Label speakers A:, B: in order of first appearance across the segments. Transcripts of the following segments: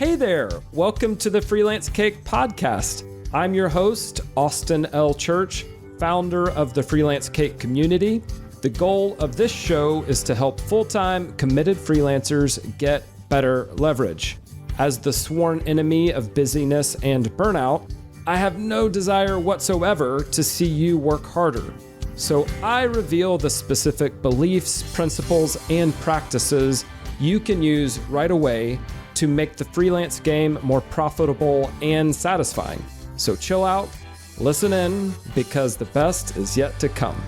A: Hey there, welcome to the Freelance Cake Podcast. I'm your host, Austin L. Church, founder of the Freelance Cake community. The goal of this show is to help full-time committed freelancers get better leverage. As the sworn enemy of busyness and burnout, I have no desire whatsoever to see you work harder. So I reveal the specific beliefs, principles, and practices you can use right away to make the freelance game more profitable and satisfying. So chill out, listen in, because the best is yet to come.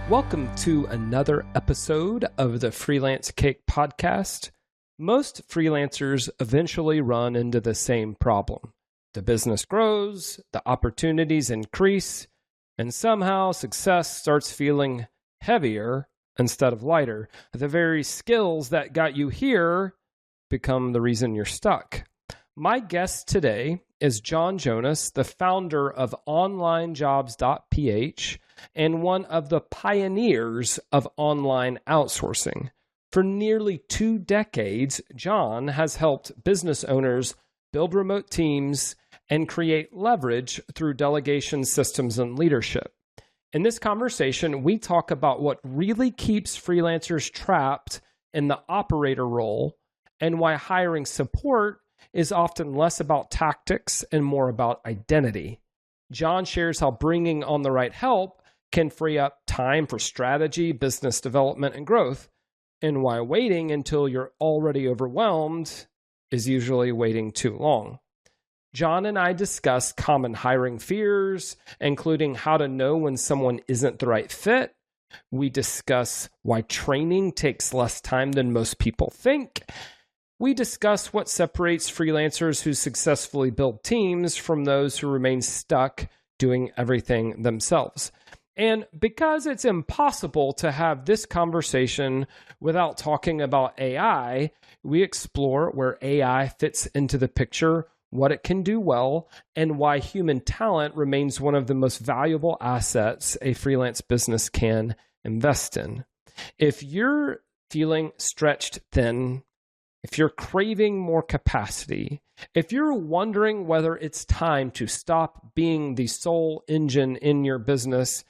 A: Welcome to another episode of the Freelance Cake Podcast. Most freelancers eventually run into the same problem. The business grows, the opportunities increase, and somehow success starts feeling heavier instead of lighter. The very skills that got you here become the reason you're stuck. My guest today is John Jonas, the founder of OnlineJobs.ph and one of the pioneers of online outsourcing. For nearly 2 decades, John has helped business owners build remote teams and create leverage through delegation systems and leadership. In this conversation, we talk about what really keeps freelancers trapped in the operator role and why hiring support is often less about tactics and more about identity. John shares how bringing on the right help can free up time for strategy, business development, and growth, and why waiting until you're already overwhelmed is usually waiting too long. John and I discuss common hiring fears, including how to know when someone isn't the right fit. We discuss why training takes less time than most people think. We discuss what separates freelancers who successfully build teams from those who remain stuck doing everything themselves. And because it's impossible to have this conversation without talking about AI, we explore where AI fits into the picture, what it can do well, and why human talent remains one of the most valuable assets a freelance business can invest in. If you're feeling stretched thin, if you're craving more capacity, if you're wondering whether it's time to stop being the sole engine in your business,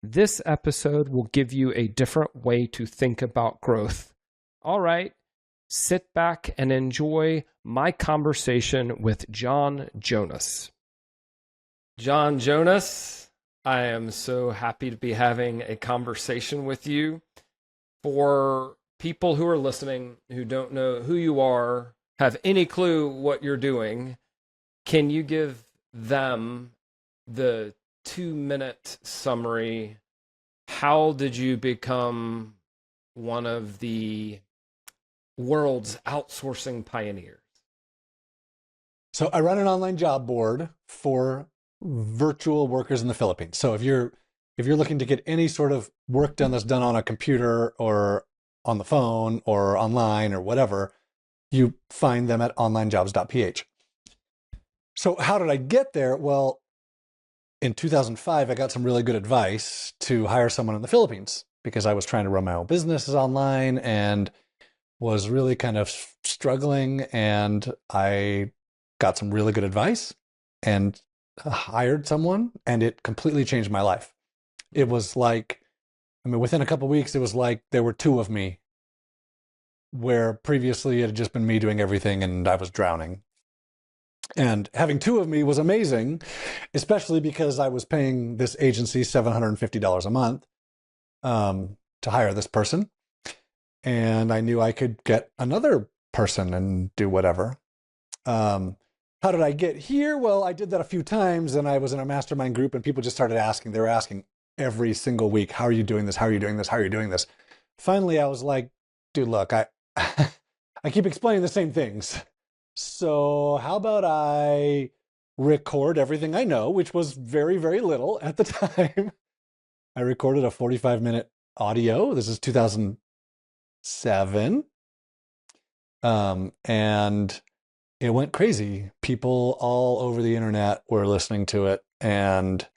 A: this episode will give you a different way to think about growth. All right, sit back and enjoy my conversation with John Jonas. John Jonas, I am so happy to be having a conversation with you. For people who are listening who don't know who you are, have any clue what you're doing, can you give them the 2-minute summary? How did you become one of the world's outsourcing pioneers?
B: So I run an online job board for virtual workers in the Philippines. So if you're looking to get any sort of work done that's done on a computer or on the phone or online or whatever, you find them at OnlineJobs.ph. So how did I get there? Well, in 2005, I got some really good advice to hire someone in the Philippines because I was trying to run my own businesses online and was really kind of struggling. And I got some really good advice and hired someone, and it completely changed my life. It was like, within a couple of weeks, it was like there were 2 of me, where previously it had just been me doing everything and I was drowning. And having 2 of me was amazing, especially because I was paying this agency $750 a month to hire this person. And I knew I could get another person and do whatever. How did I get here? Well, I did that a few times, and I was in a mastermind group and people just started asking. They were asking every single week, how are you doing this? How are you doing this? How are you doing this? Finally, I was like, dude, look, I keep explaining the same things. So how about I record everything I know, which was very, very little at the time. I recorded a 45-minute audio. This is 2007. And it went crazy. People all over the internet were listening to it. And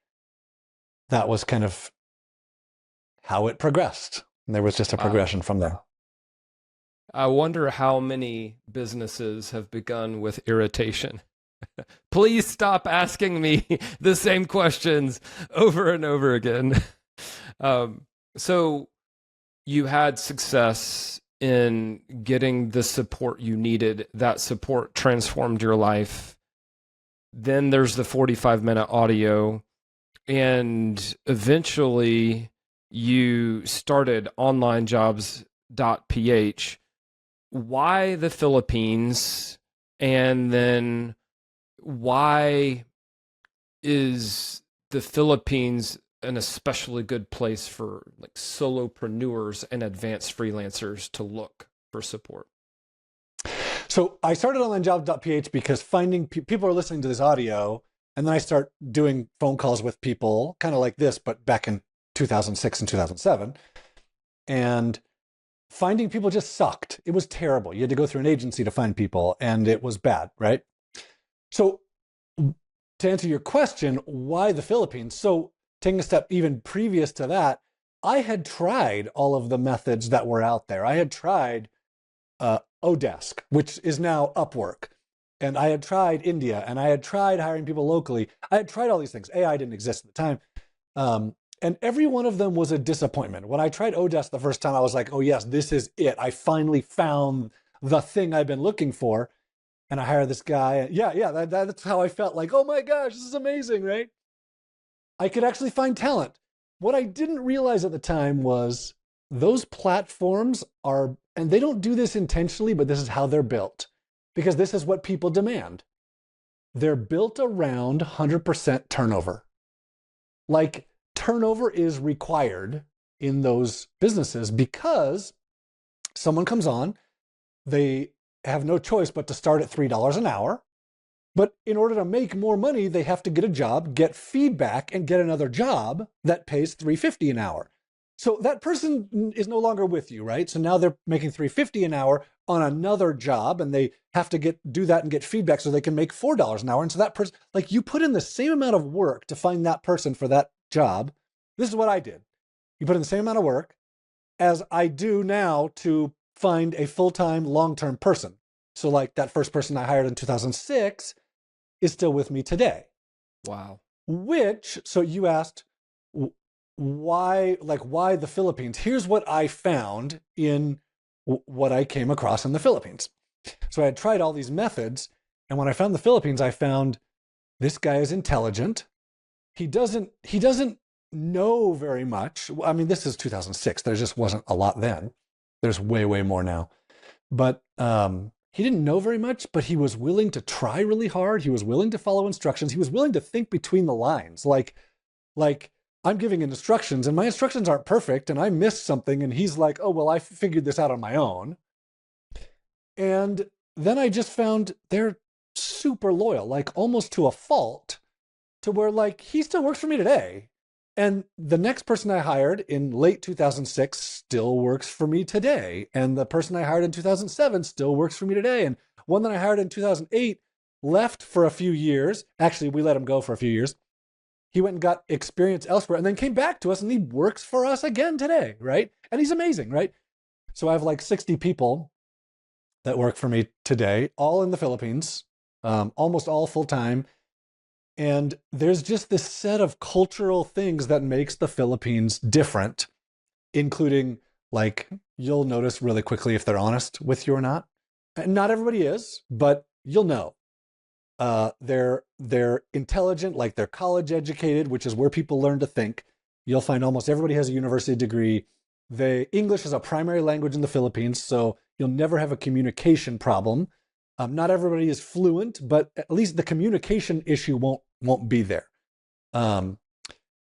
B: that was kind of how it progressed. And there was just a progression from there.
A: I wonder how many businesses have begun with irritation. Please stop asking me the same questions over and over again. So you had success in getting the support you needed. That support transformed your life. Then there's the 45-minute audio. And eventually you started OnlineJobs.ph. Why the Philippines? And then why is the Philippines an especially good place for like solopreneurs and advanced freelancers to look for support?
B: So I started OnlineJobs.ph because finding people are listening to this audio, and then I start doing phone calls with people, kind of like this, but back in 2006 and 2007. And finding people just sucked. It was terrible. You had to go through an agency to find people, and it was bad, right? So to answer your question, why the Philippines? So taking a step even previous to that, I had tried all of the methods that were out there. I had tried Odesk, which is now Upwork. And I had tried India, and I had tried hiring people locally. I had tried all these things. AI didn't exist at the time. And every one of them was a disappointment. When I tried Odesk the first time, I was like, oh yes, this is it. I finally found the thing I've been looking for. And I hired this guy. That's how I felt, like, oh my gosh, this is amazing, right? I could actually find talent. What I didn't realize at the time was those platforms are, and they don't do this intentionally, but this is how they're built, because this is what people demand. They're built around 100% turnover. Like, turnover is required in those businesses because someone comes on, they have no choice but to start at $3 an hour. But in order to make more money, they have to get a job, get feedback, and get another job that pays $3.50 an hour. So that person is no longer with you, right? So now they're making $3.50 an hour on another job, and they have to do that and get feedback so they can make $4 an hour. And so that person, like, you put in the same amount of work to find that person for that job. This is what I did. You put in the same amount of work as I do now to find a full-time, long-term person. So like that first person I hired in 2006 is still with me today.
A: Wow.
B: So you asked why the Philippines? Here's what I found in what I came across in the Philippines. So I had tried all these methods, and when I found the Philippines, I found this guy is intelligent. He doesn't know very much. I mean, this is 2006. There just wasn't a lot then. There's way, way more now. But he didn't know very much, but he was willing to try really hard. He was willing to follow instructions. He was willing to think between the lines. Like I'm giving instructions, and my instructions aren't perfect, and I missed something, and he's like, oh, well, I figured this out on my own. And then I just found they're super loyal, like almost to a fault, to where like he still works for me today. And the next person I hired in late 2006 still works for me today. And the person I hired in 2007 still works for me today. And one that I hired in 2008 left for a few years. Actually, we let him go for a few years. He went and got experience elsewhere and then came back to us, and he works for us again today, right? And he's amazing, right? So I have like 60 people that work for me today, all in the Philippines, almost all full-time. And there's just this set of cultural things that makes the Philippines different, including, like, you'll notice really quickly if they're honest with you or not. And not everybody is, but you'll know. They're intelligent, like they're college educated, which is where people learn to think. You'll find almost everybody has a university degree. English is a primary language in the Philippines, so you'll never have a communication problem. Not everybody is fluent, but at least the communication issue won't be there.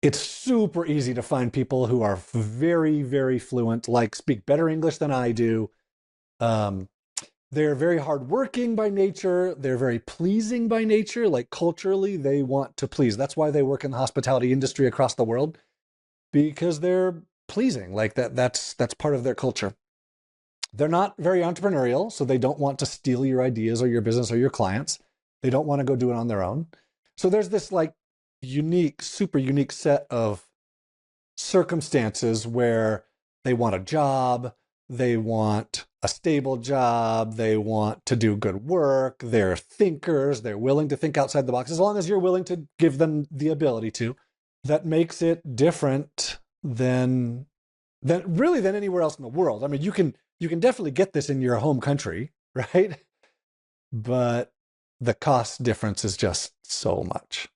B: It's super easy to find people who are very, very fluent, like speak better English than I do. They're very hardworking by nature. They're very pleasing by nature. Like culturally, they want to please. That's why they work in the hospitality industry across the world, because they're pleasing. Like that's part of their culture. They're not very entrepreneurial, so they don't want to steal your ideas or your business or your clients. They don't want to go do it on their own. So there's this like super unique set of circumstances where they want a job, they want a stable job. They want to do good work. They're thinkers. They're willing to think outside the box, as long as you're willing to give them the ability to. That makes it different than anywhere else in the world. I mean, you can definitely get this in your home country, right? But the cost difference is just so much.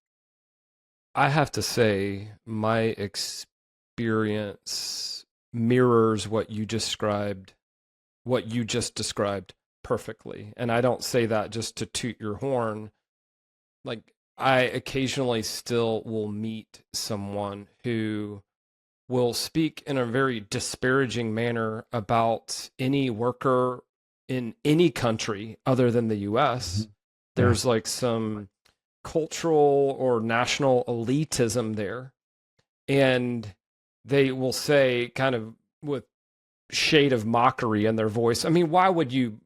A: I have to say, my experience mirrors what you just described perfectly. And I don't say that just to toot your horn. Like, I occasionally still will meet someone who will speak in a very disparaging manner about any worker in any country other than the US. There's like some cultural or national elitism there. And they will say, kind of with shade of mockery in their voice, I mean, why would you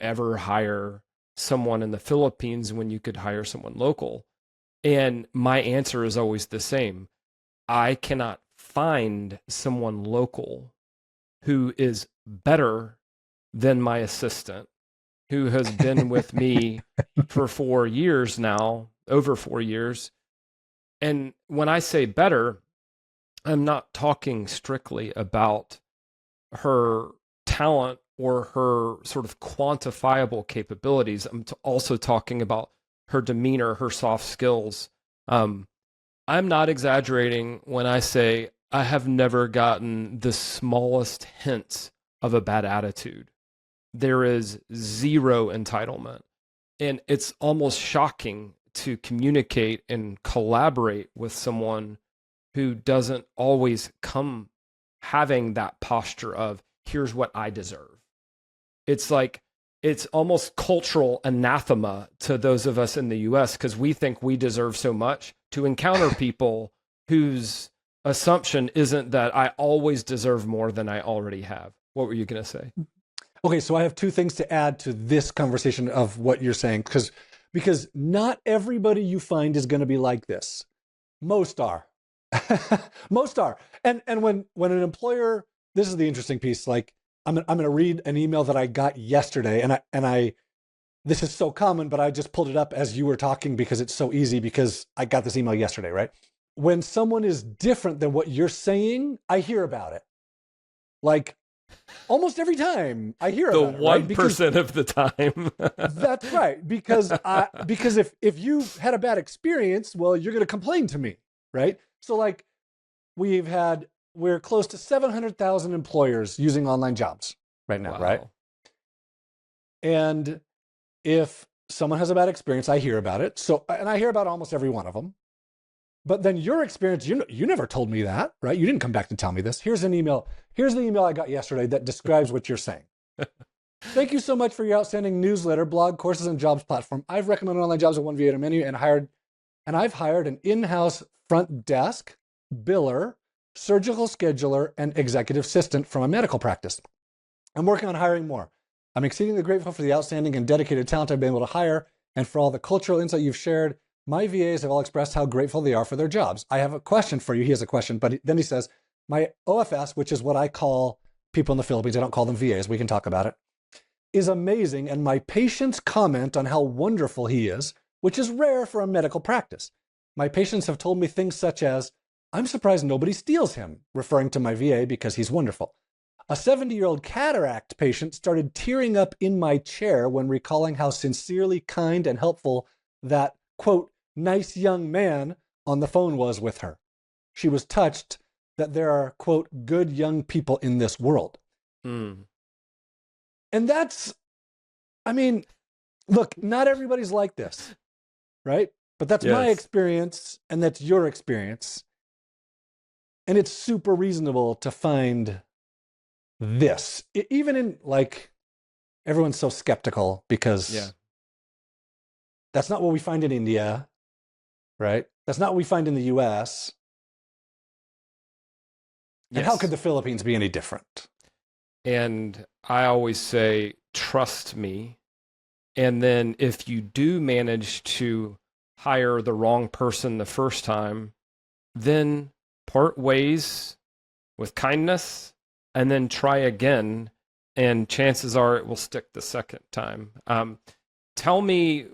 A: ever hire someone in the Philippines when you could hire someone local? And my answer is always the same. I cannot find someone local who is better than my assistant, who has been with me for 4 years now, over 4 years. And when I say better, I'm not talking strictly about her talent or her sort of quantifiable capabilities. I'm also talking about her demeanor, her soft skills. I'm not exaggerating when I say I have never gotten the smallest hint of a bad attitude. There is zero entitlement. And it's almost shocking to communicate and collaborate with someone who doesn't always come having that posture of, here's what I deserve. It's like, it's almost cultural anathema to those of us in the US, because we think we deserve so much, to encounter people whose assumption isn't that I always deserve more than I already have. What were you going to say?
B: Okay, so I have two things to add to this conversation of what you're saying, because not everybody you find is going to be like this. Most are. Most are. And when an employer, this is the interesting piece, like I'm going to read an email that I got yesterday, and I this is so common, but I just pulled it up as you were talking because it's so easy, because I got this email yesterday, right? When someone is different than what you're saying, I hear about it. Like almost every time I hear about it.
A: The 1% of the time.
B: That's right. Because if you had a bad experience, well, you're going to complain to me, right? So like we're close to 700,000 employers using online jobs right now,
A: Wow.
B: right? And if someone has a bad experience, I hear about it. So, and I hear about almost every one of them. But then your experience, you never told me that, right? You didn't come back to tell me this. Here's an email. Here's the email I got yesterday that describes what you're saying. Thank you so much for your outstanding newsletter, blog, courses, and jobs platform. I've recommended Online Jobs at one VA menu and I've hired an in-house front desk, biller, surgical scheduler, and executive assistant from a medical practice. I'm working on hiring more. I'm exceedingly grateful for the outstanding and dedicated talent I've been able to hire and for all the cultural insight you've shared. My VAs have all expressed how grateful they are for their jobs. I have a question for you. He has a question, but then he says, my OFS, which is what I call people in the Philippines, I don't call them VAs, we can talk about it, is amazing, and my patients comment on how wonderful he is, which is rare for a medical practice. My patients have told me things such as, I'm surprised nobody steals him, referring to my VA because he's wonderful. A 70-year-old cataract patient started tearing up in my chair when recalling how sincerely kind and helpful that, quote, nice young man on the phone was with her. She was touched that there are, quote, good young people in this world. And that's, I mean, look, not everybody's like this, right? But that's my experience, and that's your experience. And it's super reasonable to find this, even in, like, everyone's so skeptical because that's not what we find in India, right? That's not what we find in the US. And how could the Philippines be any different?
A: And I always say, trust me. And then if you do manage to hire the wrong person the first time, then part ways with kindness and then try again. and chances are it will stick the second time. Tell me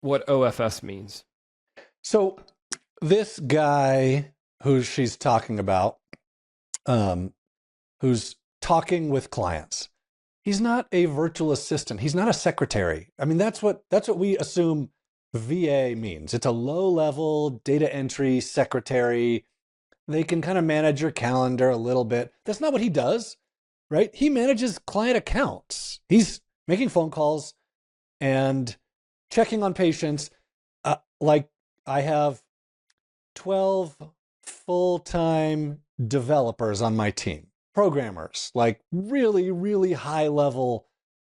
A: what OFS means.
B: So this guy who she's talking about, who's talking with clients, he's not a virtual assistant. He's not a secretary. I mean, that's what we assume VA means. It's a low-level data entry secretary. They can kind of manage your calendar a little bit. That's not what he does, right? He manages client accounts. He's making phone calls and checking on patients. Like I have 12 full-time developers on my team, programmers, like really, really high-level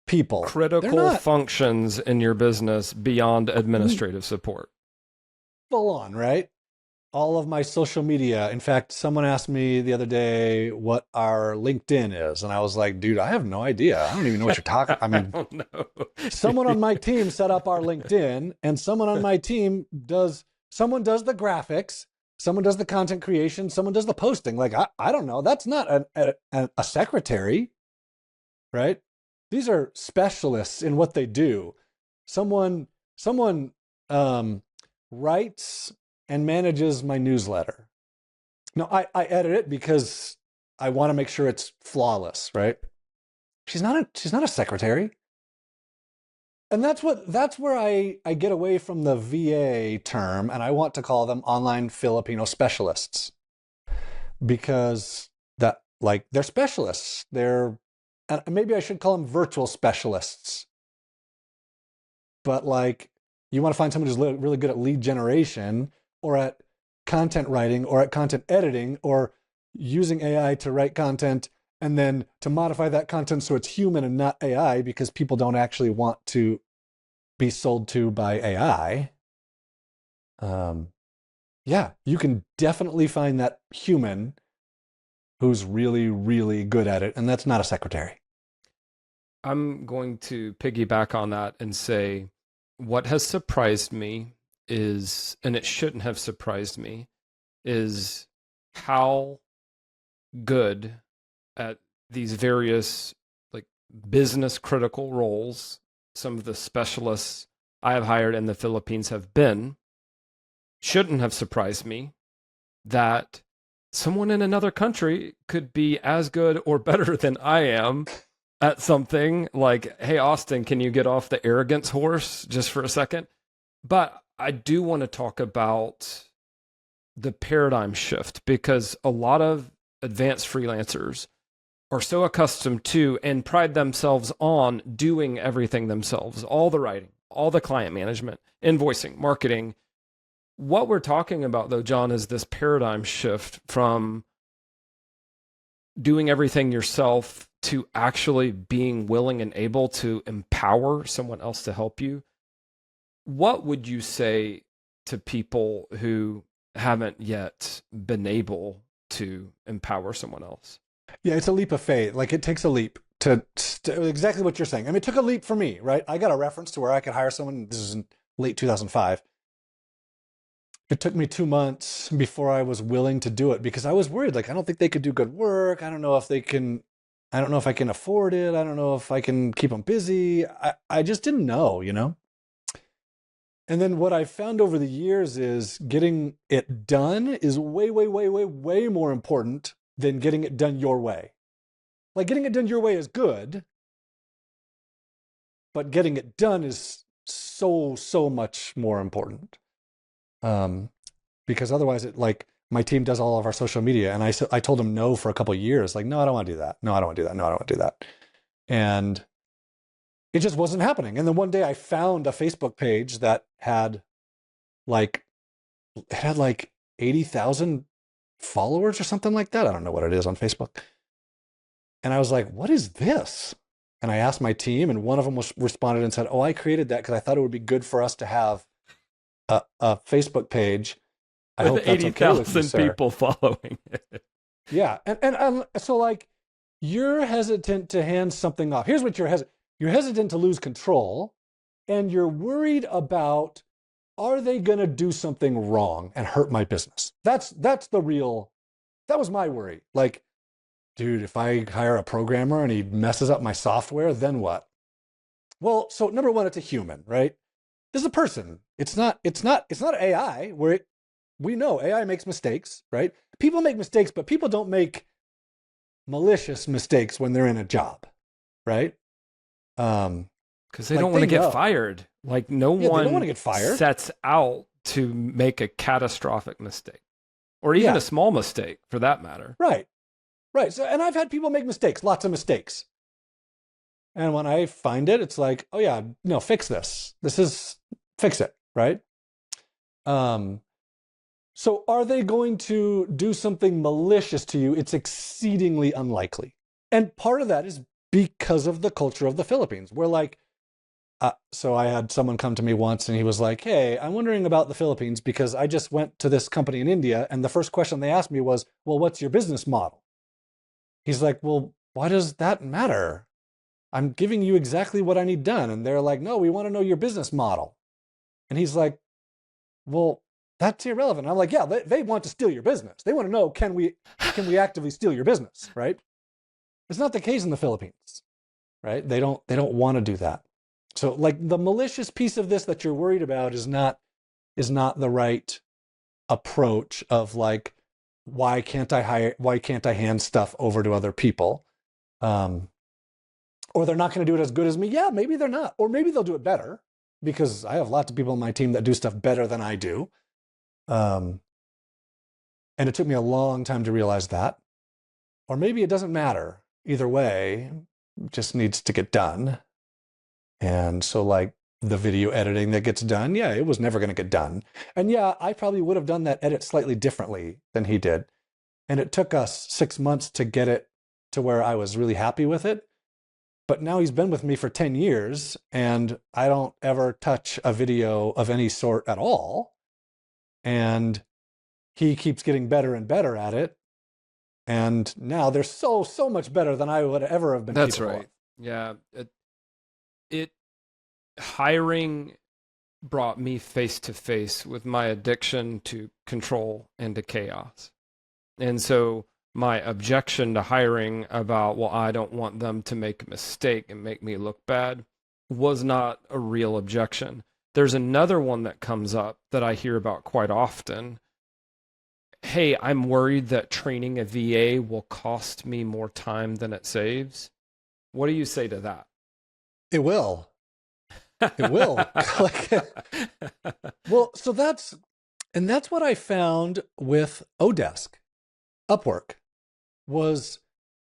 B: people.
A: Critical functions in your business beyond administrative support.
B: Full on, right? All of my social media. In fact, someone asked me the other day what our LinkedIn is. And I was like, dude, I have no idea. I don't even know what you're talking. I mean, someone on my team set up our LinkedIn, and someone on my team someone does the graphics, someone does the content creation, someone does the posting. Like, I don't know. That's not a secretary, right? These are specialists in what they do. Someone writes and manages my newsletter. No, I edit it because I want to make sure it's flawless, right? She's not a secretary. And that's where I get away from the VA term, and I want to call them Online Filipino Specialists, because they're specialists. And maybe I should call them virtual specialists. But you want to find someone who's really good at lead generation, or at content writing, or at content editing, or using AI to write content and then to modify that content so it's human and not AI, because people don't actually want to be sold to by AI. Yeah, you can definitely find that human who's really, really good at it, and that's not a secretary.
A: I'm going to piggyback on that and say what has surprised me is, and it shouldn't have surprised me, is how good at these various business critical roles some of the specialists I have hired in the Philippines have been. Shouldn't have surprised me that someone in another country could be as good or better than I am at something. Like, hey, Austin, can you get off the arrogance horse just for a second? But I do want to talk about the paradigm shift, because a lot of advanced freelancers are so accustomed to and pride themselves on doing everything themselves, all the writing, all the client management, invoicing, marketing. What we're talking about, though, John, is this paradigm shift from doing everything yourself to actually being willing and able to empower someone else to help you. What would you say to people who haven't yet been able to empower someone else?
B: Yeah, it's a leap of faith. It takes a leap to exactly what you're saying. I mean, it took a leap for me, right? I got a reference to where I could hire someone. This is in late 2005. It took me 2 months before I was willing to do it, because I was worried. I don't think they could do good work. I don't know if I can afford it. I don't know if I can keep them busy. I just didn't know, And then what I found over the years is getting it done is way, way, way, way, way more important than getting it done your way. Getting it done your way is good, but getting it done is so much more important. Because otherwise my team does all of our social media, and I told them no for a couple of years. No, I don't want to do that. No, I don't want to do that. No, I don't want to do that. And it just wasn't happening. And then one day I found a Facebook page that had 80,000 followers or something like that. I don't know what it is on Facebook. And I was like, what is this? And I asked my team, and one of them responded and said, oh, I created that because I thought it would be good for us to have a Facebook page. I hope that's 80,000
A: people following it.
B: Yeah. And so you're hesitant to hand something off. Here's what you're hesitant to lose control, and you're worried about, are they going to do something wrong and hurt my business? That was my worry. dude, if I hire a programmer and he messes up my software, then what? Well, so number one, it's a human, right? This is a person. It's not AI where we know AI makes mistakes, right? People make mistakes, but people don't make malicious mistakes when they're in a job, right?
A: Because they don't want to get fired. Like no one
B: they don't want to get fired.
A: Sets out to make a catastrophic mistake, or even a small mistake for that matter.
B: Right. So, and I've had people make mistakes, lots of mistakes. And when I find it, it's like, oh yeah, no, fix this. Fix it, right? So are they going to do something malicious to you? It's exceedingly unlikely. And part of that is because of the culture of the Philippines. We're like, so I had someone come to me once and he was like, hey, I'm wondering about the Philippines because I just went to this company in India and the first question they asked me was, well, what's your business model? He's like, well, why does that matter? I'm giving you exactly what I need done. And they're like, no, we want to know your business model. And he's like, well, that's irrelevant. I'm like, yeah, they want to steal your business. They want to know, can we actively steal your business, right? It's not the case in the Philippines, right? They don't want to do that. So like the malicious piece of this that you're worried about is not the right approach of like, why can't I hand stuff over to other people? Or they're not going to do it as good as me. Yeah, maybe they're not. Or maybe they'll do it better because I have lots of people on my team that do stuff better than I do. And it took me a long time to realize that. Or maybe it doesn't matter. Either way, it just needs to get done. And so like the video editing that gets done, yeah, it was never going to get done. And yeah, I probably would have done that edit slightly differently than he did. And it took us 6 months to get it to where I was really happy with it. But now he's been with me for 10 years and I don't ever touch a video of any sort at all. And he keeps getting better and better at it. And now they're so much better than I would ever have been.
A: That's right. Yeah. Hiring brought me face to face with my addiction to control and to chaos. And so my objection to hiring about, well, I don't want them to make a mistake and make me look bad was not a real objection. There's another one that comes up that I hear about quite often. Hey, I'm worried that training a VA will cost me more time than it saves. What do you say to that?
B: It will. It will. Well, so that's what I found with Odesk, Upwork, was,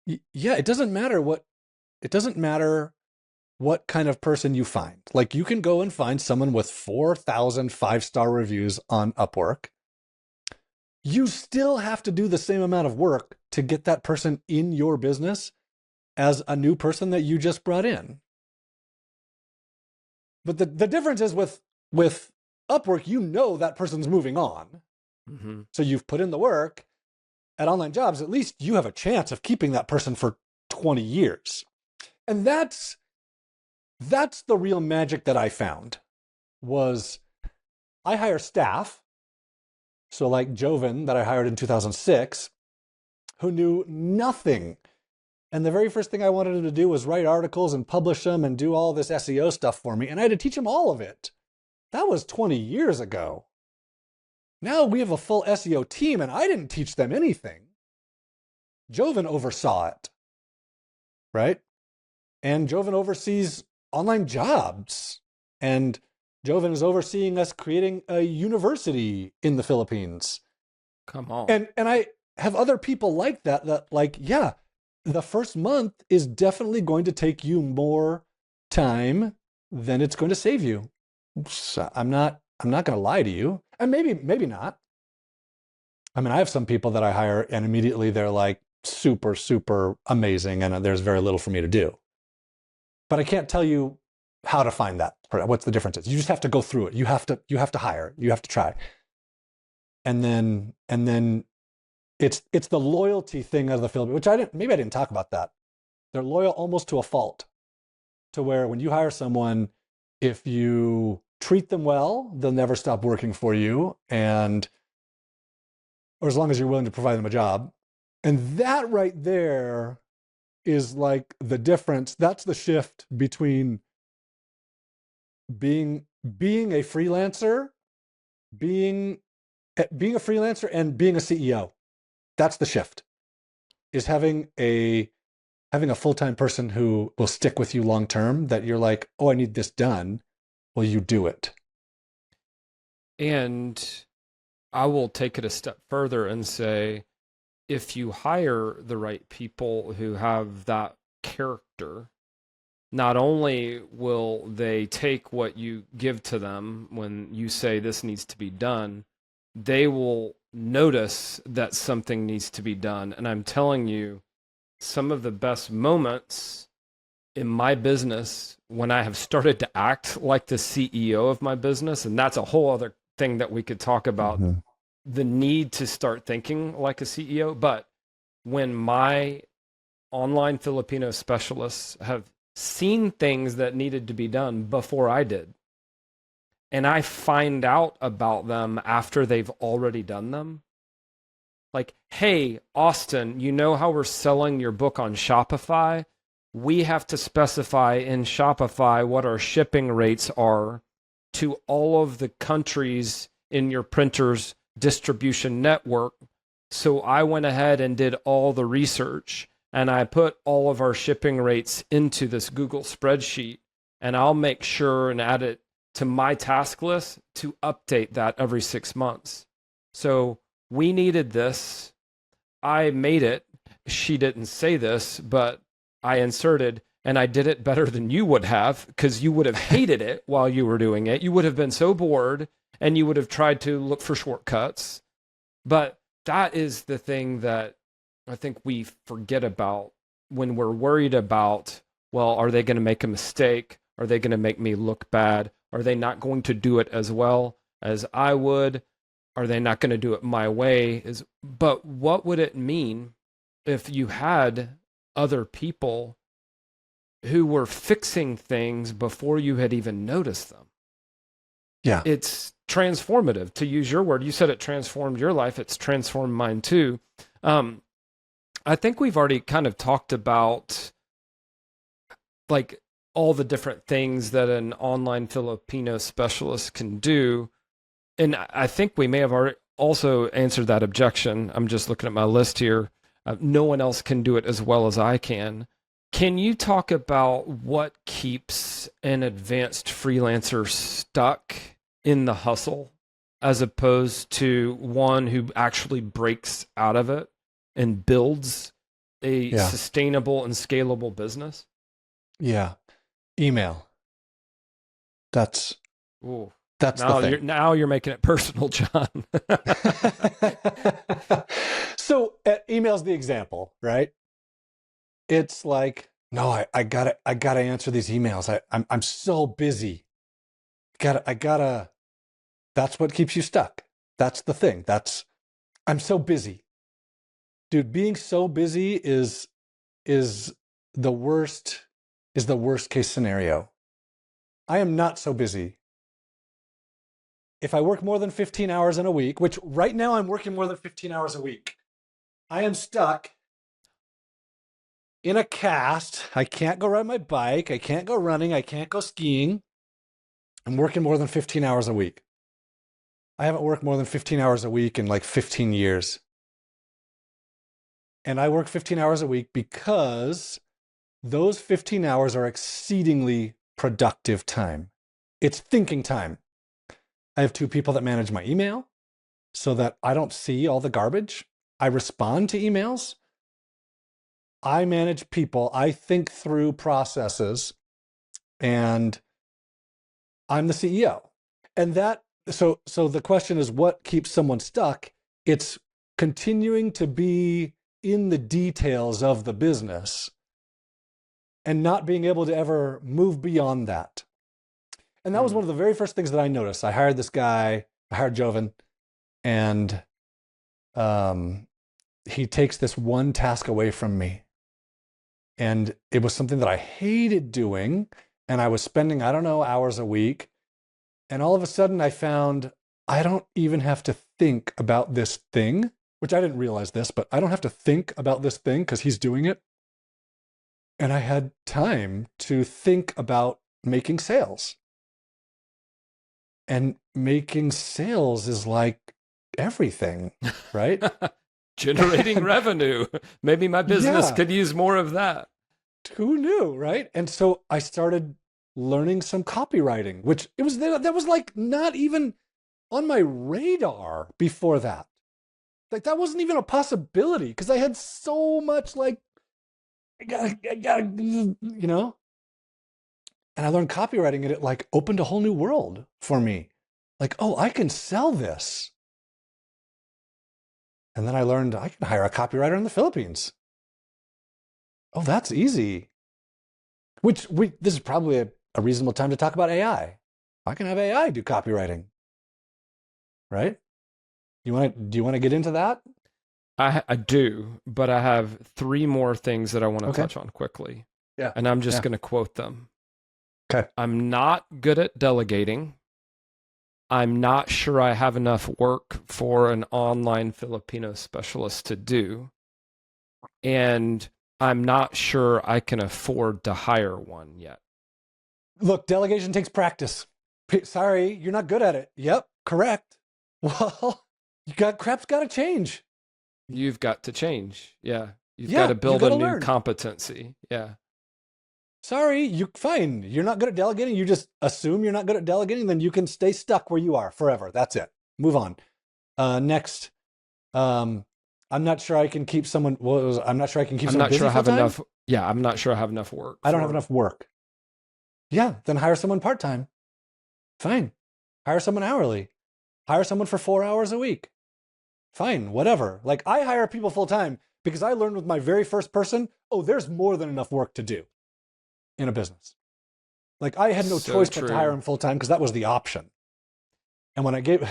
B: yeah, it doesn't matter what kind of person you find. Like you can go and find someone with 4,000 5-star reviews on Upwork. You still have to do the same amount of work to get that person in your business as a new person that you just brought in. But the difference is with Upwork, you know that person's moving on. Mm-hmm. So you've put in the work. At Online Jobs, at least you have a chance of keeping that person for 20 years. And that's the real magic that I found was I hire staff. So like Joven that I hired in 2006, who knew nothing. And the very first thing I wanted him to do was write articles and publish them and do all this SEO stuff for me. And I had to teach him all of it. That was 20 years ago. Now we have a full SEO team and I didn't teach them anything. Joven oversaw it, right? And Joven oversees Online Jobs. And Joven is overseeing us creating a university in the Philippines.
A: Come on.
B: And I have other people like that like, yeah, the first month is definitely going to take you more time than it's going to save you. So I'm not going to lie to you. And maybe not. I mean, I have some people that I hire and immediately they're like super, super amazing and there's very little for me to do. But I can't tell you how to find that. What's the difference is. You just have to go through it. You have to hire. You have to try. And then it's the loyalty thing of the Philippines, which I didn't talk about that. They're loyal almost to a fault, to where when you hire someone, if you treat them well, they'll never stop working for you, or as long as you're willing to provide them a job. And that right there is like the difference. That's the shift between being a freelancer, being a freelancer and being a CEO. That's the shift. Is having a full-time person who will stick with you long term, that you're like, oh, I need this done. Well, you do it.
A: And I will take it a step further and say, if you hire the right people who have that character, not only will they take what you give to them when you say this needs to be done, they will notice that something needs to be done. And I'm telling you, some of the best moments in my business when I have started to act like the CEO of my business, and that's a whole other thing that we could talk about, the need to start thinking like a CEO. But when my online Filipino specialists have seen things that needed to be done before I did, and I find out about them after they've already done them, like, hey, Austin, you know how we're selling your book on Shopify? We have to specify in Shopify what our shipping rates are to all of the countries in your printer's distribution network. So I went ahead and did all the research, and I put all of our shipping rates into this Google spreadsheet, and I'll make sure and add it to my task list to update that every 6 months. So we needed this. I made it. She didn't say this, but I inserted, and I did it better than you would have, because you would have hated it while you were doing it. You would have been so bored, and you would have tried to look for shortcuts. But that is the thing that I think we forget about when we're worried about, well, are they going to make a mistake? Are they going to make me look bad? Are they not going to do it as well as I would? Are they not going to do it my way? But what would it mean if you had other people who were fixing things before you had even noticed them?
B: Yeah.
A: It's transformative, to use your word. You said it transformed your life. It's transformed mine too. I think we've already kind of talked about like all the different things that an online Filipino specialist can do. And I think we may have already also answered that objection. I'm just looking at my list here. No one else can do it as well as I can. Can you talk about what keeps an advanced freelancer stuck in the hustle as opposed to one who actually breaks out of it and builds a sustainable and scalable business?
B: Yeah. Email. That's
A: now
B: the thing.
A: Now you're making it personal, John.
B: So email's the example, right? It's like, no, I gotta answer these emails. I'm so busy. I gotta. That's what keeps you stuck. That's the thing. I'm so busy, dude. Being so busy is the worst case scenario. I am not so busy. If I work more than 15 hours in a week, which right now I'm working more than 15 hours a week, I am stuck in a cast. I can't go ride my bike. I can't go running. I can't go skiing. I'm working more than 15 hours a week. I haven't worked more than 15 hours a week in like 15 years. And I work 15 hours a week because those 15 hours are exceedingly productive time. It's thinking time. I have 2 people that manage my email so that I don't see all the garbage. I respond to emails. I manage people. I think through processes, and I'm the CEO. And so the question is, what keeps someone stuck? It's continuing to be in the details of the business and not being able to ever move beyond that. And that was one of the very first things that I noticed. I hired this guy, I hired Joven, and he takes this one task away from me. And it was something that I hated doing. And I was spending, hours a week. And all of a sudden I found I don't even have to think about this thing. which I didn't realize this, but I don't have to think about this thing because he's doing it. And I had time to think about making sales. And making sales is like everything, right?
A: Generating revenue. Maybe my business could use more of that.
B: Who knew, right? And so I started learning some copywriting, which that was like not even on my radar before that. Like that wasn't even a possibility because I had so much like, I gotta, you know? And I learned copywriting and it like opened a whole new world for me. Like, oh, I can sell this. And then I learned I can hire a copywriter in the Philippines. Oh, that's easy. This is probably a reasonable time to talk about AI. I can have AI do copywriting. Right? Do you want to get into that?
A: I do, but I have 3 more things that I want to touch on quickly.
B: Yeah.
A: And I'm just going to quote them.
B: Okay.
A: I'm not good at delegating. I'm not sure I have enough work for an online Filipino specialist to do. And I'm not sure I can afford to hire one yet.
B: Look, delegation takes practice. Sorry, you're not good at it. Yep, correct. Well, crap's got to change.
A: You've got to change. Yeah. You've got to build a new competency. Yeah.
B: Sorry, fine. You're not good at delegating. You just assume you're not good at delegating, then you can stay stuck where you are forever. That's it. Move on. Next. I'm not sure I can keep someone. I'm not sure I can keep someone busy full-time.
A: I'm not sure I have enough work.
B: I don't have enough work. Yeah, then hire someone part-time. Fine. Hire someone hourly. Hire someone for 4 hours a week. Fine, whatever. Like I hire people full-time because I learned with my very first person, there's more than enough work to do in a business. Like I had no choice but to hire him full-time because that was the option. And when I gave...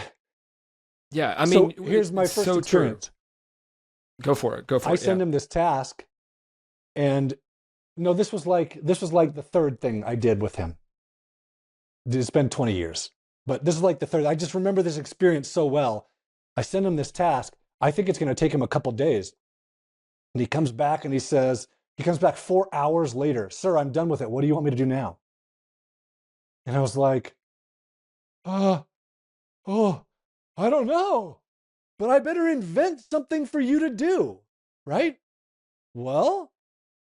A: Yeah, I mean...
B: So here's my first experience.
A: Go for it.
B: I send him this task and this was like the third thing I did with him. It's been 20 years, but this is like the third. I just remember this experience so well. I send him this task. I think it's going to take him a couple days. And he comes back and he comes back 4 hours later. Sir, I'm done with it. What do you want me to do now? And I was like, I don't know, but I better invent something for you to do, right? Well,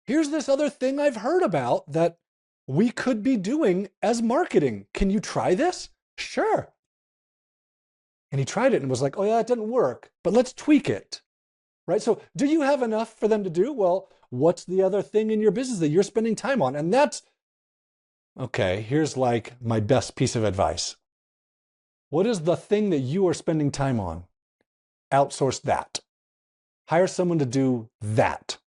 B: here's this other thing I've heard about that we could be doing as marketing. Can you try this? Sure. And he tried it and was like, oh yeah, it didn't work, but let's tweak it, right? So do you have enough for them to do? Well, what's the other thing in your business that you're spending time on? And okay, here's like my best piece of advice. What is the thing that you are spending time on? Outsource that. Hire someone to do that.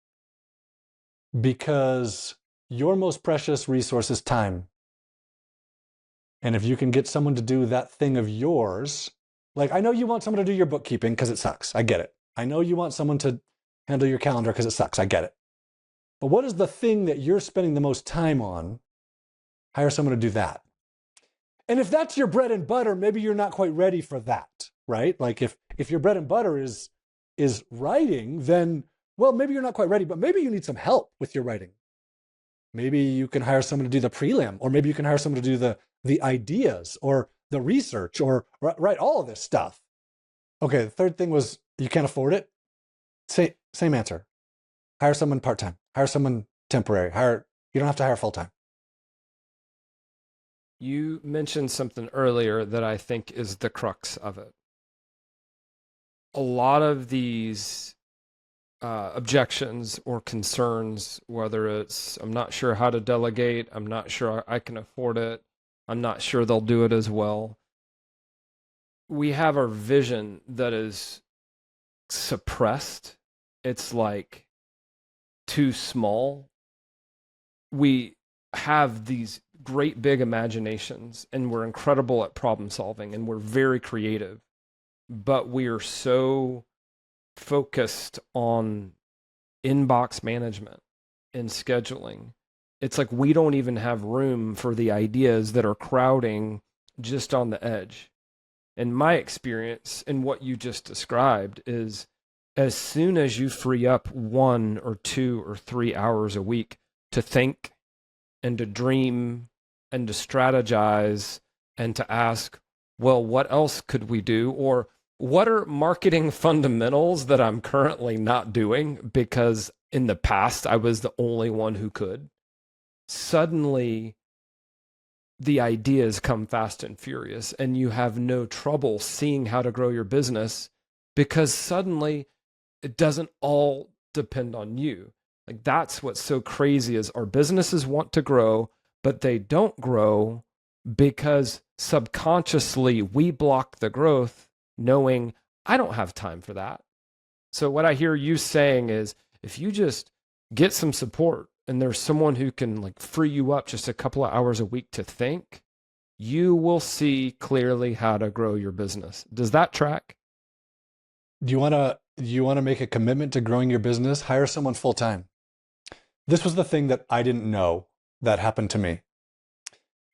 B: Because your most precious resource is time. And if you can get someone to do that thing of yours, like I know you want someone to do your bookkeeping because it sucks. I get it. I know you want someone to handle your calendar because it sucks. I get it. But what is the thing that you're spending the most time on? Hire someone to do that. And if that's your bread and butter, maybe you're not quite ready for that, right? Like if your bread and butter is writing, then, well, maybe you're not quite ready, but maybe you need some help with your writing. Maybe you can hire someone to do the prelim, or maybe you can hire someone to do the ideas or the research or write all of this stuff. Okay, the third thing was you can't afford it. Same answer. Hire someone part-time. Hire someone temporary. You don't have to hire full-time.
A: You mentioned something earlier that I think is the crux of it. A lot of these objections or concerns, whether it's I'm not sure how to delegate, I'm not sure I can afford it, I'm not sure they'll do it as well. We have our vision that is suppressed. It's like too small. We have these great big imaginations and we're incredible at problem solving and we're very creative, but we are so focused on inbox management and scheduling. It's like we don't even have room for the ideas that are crowding just on the edge. And my experience in what you just described is as soon as you free up 1 or 2 or 3 hours a week to think and to dream and to strategize and to ask, well, what else could we do? Or what are marketing fundamentals that I'm currently not doing because in the past I was the only one who could? Suddenly, the ideas come fast and furious, and you have no trouble seeing how to grow your business because suddenly it doesn't all depend on you. Like, that's what's so crazy is our businesses want to grow, but they don't grow because subconsciously we block the growth knowing I don't have time for that. So what I hear you saying is if you just get some support and there's someone who can like free you up just a couple of hours a week to think, you will see clearly how to grow your business. Does that track?
B: Do you want to make a commitment to growing your business? Hire someone full time. This was the thing that I didn't know that happened to me.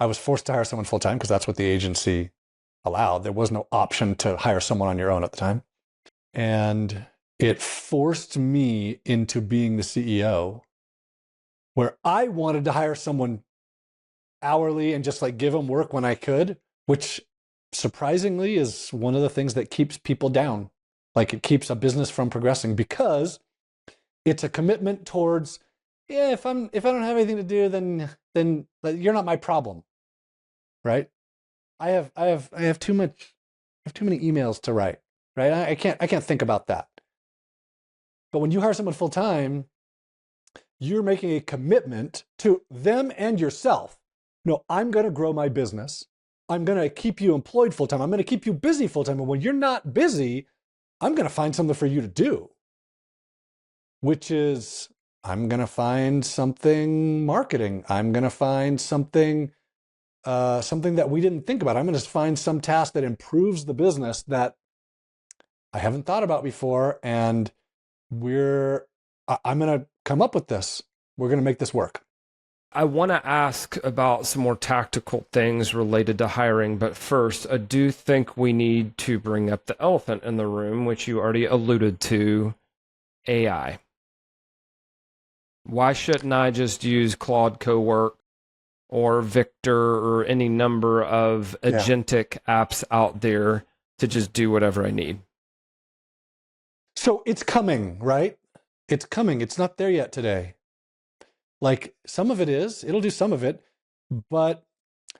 B: I was forced to hire someone full time because that's what the agency allowed. There was no option to hire someone on your own at the time. And it forced me into being the CEO where I wanted to hire someone hourly and just like give them work when I could, which surprisingly is one of the things that keeps people down. Like it keeps a business from progressing because it's a commitment towards, yeah, if I don't have anything to do, then you're not my problem, right? I have too many emails to write, right? I can't think about that. But when you hire someone full time, you're making a commitment to them and yourself. No, I'm going to grow my business. I'm going to keep you employed full time. I'm going to keep you busy full time. And when you're not busy, I'm going to find something for you to do, which is I'm going to find something marketing. I'm going to find something that we didn't think about. I'm going to find some task that improves the business that I haven't thought about before. And I'm going to come up with this. We're going to make this work.
A: I want to ask about some more tactical things related to hiring, but first, I do think we need to bring up the elephant in the room, which you already alluded to, AI. Why shouldn't I just use Claude Cowork or Victor or any number of agentic apps out there to just do whatever I need?
B: So it's coming, right? It's coming. It's not there yet today. Like some of it is, it'll do some of it, but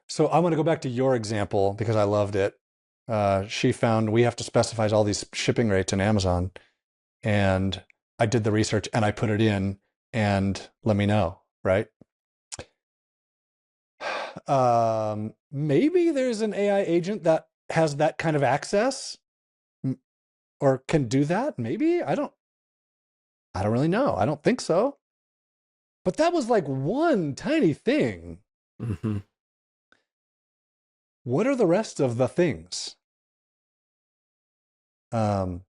B: so I'm going to go back to your example because I loved it. She found we have to specify all these shipping rates in Amazon, and I did the research and I put it in and let me know, right? Maybe there's an AI agent that has that kind of access or can do that. Maybe I don't really know. I don't think so. But that was like one tiny thing.
A: Mm-hmm.
B: What are the rest of the things? So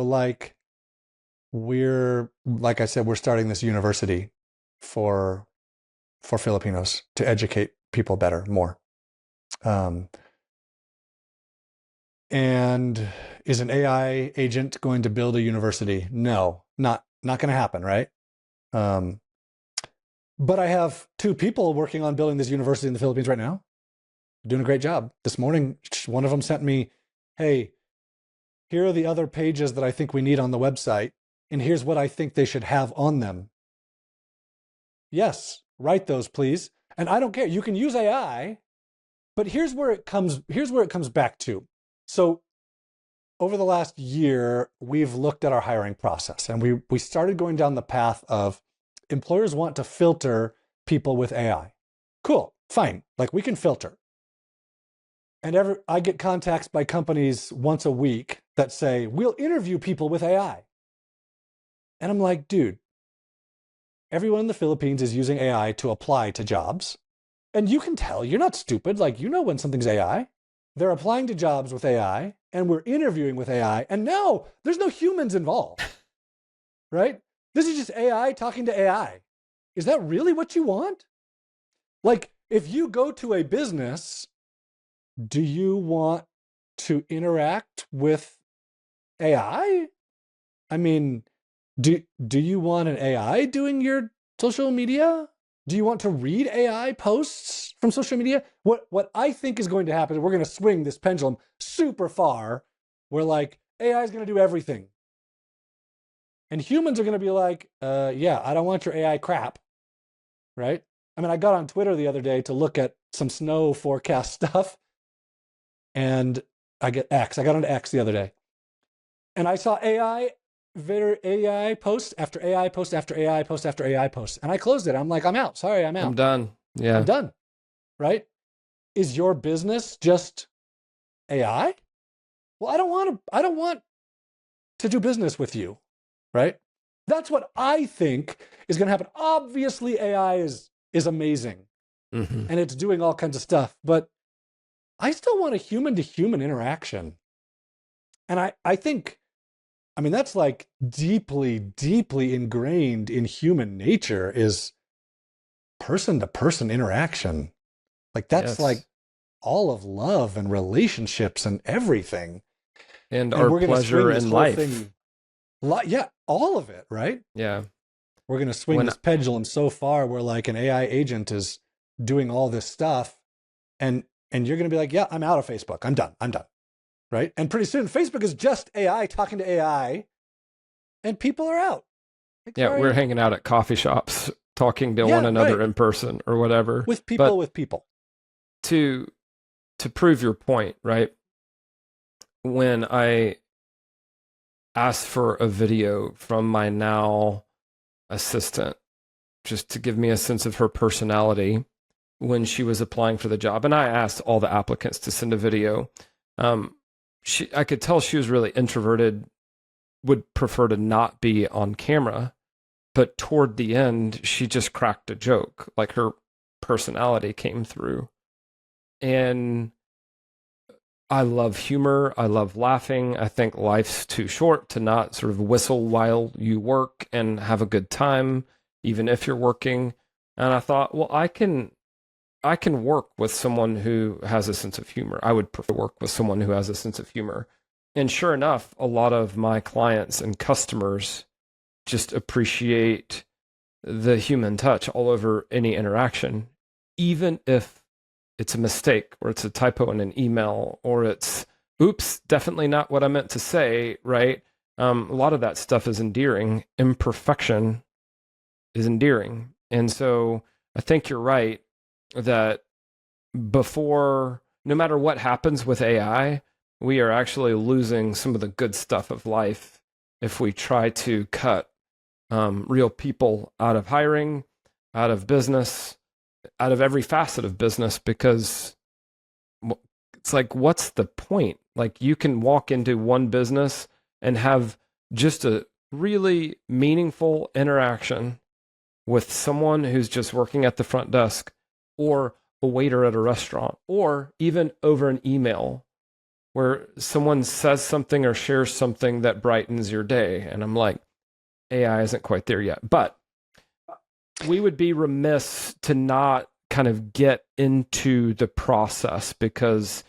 B: like I said, we're starting this university for Filipinos to educate people better, more. And is an AI agent going to build a university? No, not going to happen, right? But I have 2 people working on building this university in the Philippines right now, doing a great job. This morning, one of them sent me, hey, here are the other pages that I think we need on the website, and here's what I think they should have on them. Yes, write those, please. And I don't care. You can use AI, but here's where it comes back to. So over the last year, we've looked at our hiring process, and we started going down the path of employers want to filter people with AI. Cool, fine. Like we can filter. And I get contacts by companies once a week that say, we'll interview people with AI. And I'm like, dude, everyone in the Philippines is using AI to apply to jobs. And you can tell, you're not stupid. Like, you know when something's AI. They're applying to jobs with AI, and we're interviewing with AI. And now there's no humans involved, right? This is just AI talking to AI. Is that really what you want? Like, if you go to a business, do you want to interact with AI? I mean, do you want an AI doing your social media? Do you want to read AI posts from social media? What I think is going to happen is we're going to swing this pendulum super far where like AI is going to do everything. And humans are going to be like, yeah, I don't want your AI crap, right? I mean, I got on Twitter the other day to look at some snow forecast stuff, and I got onto X the other day, and I saw AI post after AI post after AI post after AI post, and I closed it. I'm like, I'm out. Sorry, I'm out.
A: I'm done. Yeah.
B: I'm done. Right? Is your business just AI? Well, I don't want to do business with you, right? That's what I think is going to happen. Obviously, AI is amazing, and it's doing all kinds of stuff, but I still want a human-to-human interaction. And I think, I mean, that's like deeply, deeply ingrained in human nature is person-to-person interaction. Like that's like all of love and relationships and everything.
A: And our pleasure in life.
B: Yeah, all of it, right?
A: Yeah.
B: We're going to swing this pendulum so far where like an AI agent is doing all this stuff, and you're going to be like, yeah, I'm out of Facebook. I'm done. Right? And pretty soon Facebook is just AI talking to AI, and people are out. Like,
A: yeah, we're hanging out at coffee shops talking to one another in person or whatever.
B: With people.
A: To prove your point, right? When I asked for a video from my now assistant, just to give me a sense of her personality when she was applying for the job, and I asked all the applicants to send a video. I could tell she was really introverted, would prefer to not be on camera, but toward the end, she just cracked a joke. Like her personality came through. And I love humor. I love laughing. I think life's too short to not sort of whistle while you work and have a good time, even if you're working. And I thought, well, I can work with someone who has a sense of humor. I would prefer to work with someone who has a sense of humor. And sure enough, a lot of my clients and customers just appreciate the human touch all over any interaction, even if it's a mistake or it's a typo in an email or it's, oops, definitely not what I meant to say, right? A lot of that stuff is endearing. Imperfection is endearing. And so I think you're right that no matter what happens with AI, we are actually losing some of the good stuff of life if we try to cut real people out of hiring, out of business, out of every facet of business, because it's like, what's the point? Like, you can walk into one business and have just a really meaningful interaction with someone who's just working at the front desk or a waiter at a restaurant, or even over an email where someone says something or shares something that brightens your day. And I'm like, AI isn't quite there yet, but we would be remiss to not kind of get into the process, because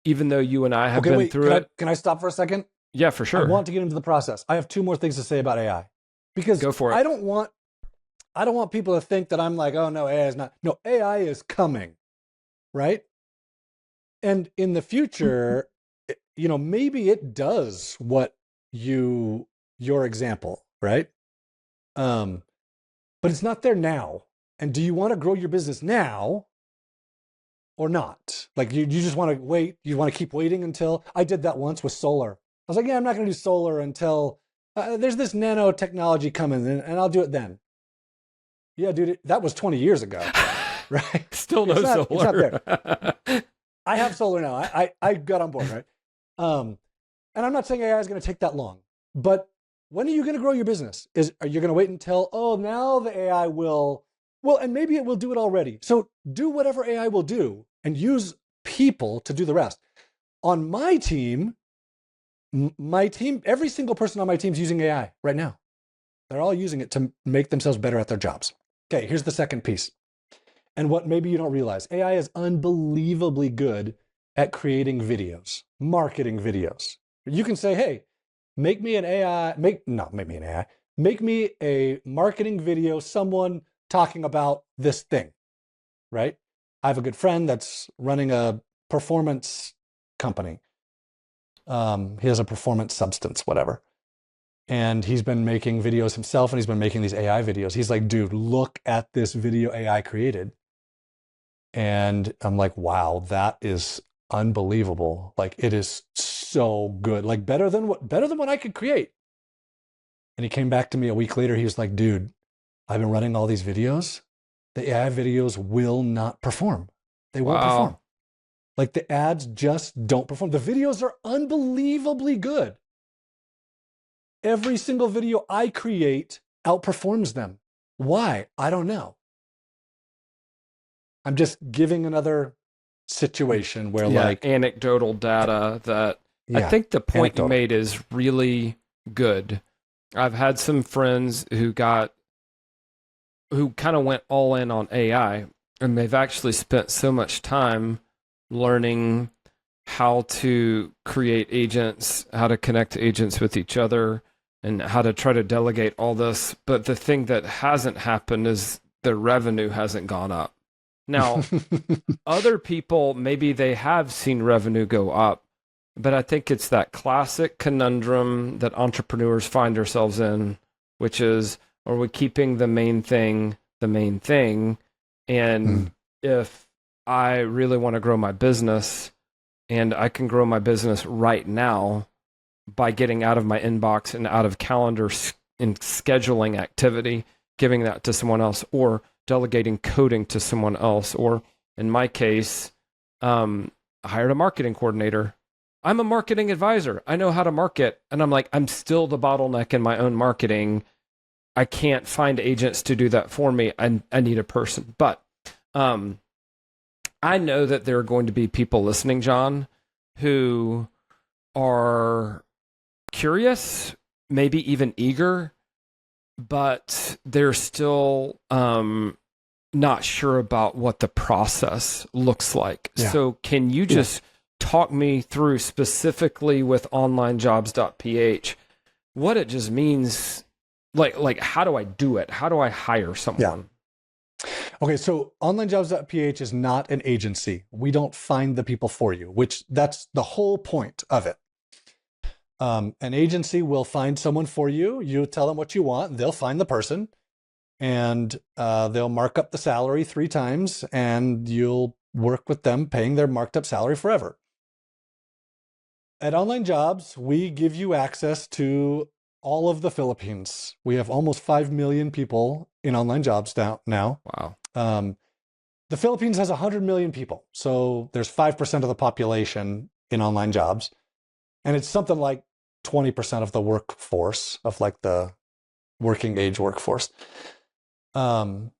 A: even though you and I have been through it.
B: Can I stop for a second?
A: Yeah, for sure.
B: I want to get into the process. I have two more things to say about AI, because
A: go for it.
B: I don't want people to think that I'm like, oh no, AI is not. No, AI is coming, right? And in the future, maybe it does what your example, right? But it's not there now. And do you want to grow your business now or not? Like you just want to wait. You want to keep waiting until. I did that once with solar. I was like, yeah, I'm not going to do solar until there's this nanotechnology coming, and I'll do it then. Yeah, dude, that was 20 years ago, right?
A: Still no solar.
B: It's not there. I have solar now. I got on board, right? And I'm not saying AI is going to take that long, but when are you going to grow your business? Are you going to wait until, now the AI will, and maybe it will do it already. So do whatever AI will do and use people to do the rest. On my team, every single person on my team is using AI right now. They're all using it to make themselves better at their jobs. Okay, here's the second piece. And what maybe you don't realize, AI is unbelievably good at creating videos, marketing videos. You can say, hey, make me an AI, not make me an AI, make me a marketing video, someone talking about this thing, right? I have a good friend that's running a performance company. He has a performance substance, whatever. And he's been making videos himself, and he's been making these AI videos. He's like, dude, look at this video AI created. And I'm like, wow, that is unbelievable. Like, it is so good. Like, better than what I could create. And he came back to me a week later. He was like, dude, I've been running all these videos. The AI videos will not perform. They won't perform. Like, the ads just don't perform. The videos are unbelievably good. Every single video I create outperforms them. Why? I don't know. I'm just giving another situation where like
A: anecdotal data that I think the point you made is really good. I've had some friends who kind of went all in on AI, and they've actually spent so much time learning how to create agents, how to connect agents with each other, and how to try to delegate all this. But the thing that hasn't happened is the revenue hasn't gone up. Now, other people, maybe they have seen revenue go up, but I think it's that classic conundrum that entrepreneurs find ourselves in, which is, are we keeping the main thing the main thing? And if I really want to grow my business, and I can grow my business right now by getting out of my inbox and out of calendar and scheduling activity, giving that to someone else, or delegating coding to someone else, or in my case, I hired a marketing coordinator. I'm a marketing advisor. I know how to market. And I'm like, I'm still the bottleneck in my own marketing. I can't find agents to do that for me. I need a person. But I know that there are going to be people listening, John, who are curious, maybe even eager, but they're still not sure about what the process looks like. Yeah. So can you just talk me through specifically with OnlineJobs.ph what it just means? Like how do I do it? How do I hire someone?
B: Yeah. Okay, so OnlineJobs.ph is not an agency. We don't find the people for you, which that's the whole point of it. An agency will find someone for you. You tell them what you want. They'll find the person, and they'll mark up the salary 3 times, and you'll work with them paying their marked up salary forever. At Online Jobs, we give you access to all of the Philippines. We have almost 5 million people in Online Jobs now.
A: Wow.
B: The Philippines has 100 million people. So there's 5% of the population in Online Jobs. And it's something like 20% of the workforce, of like the working age workforce. You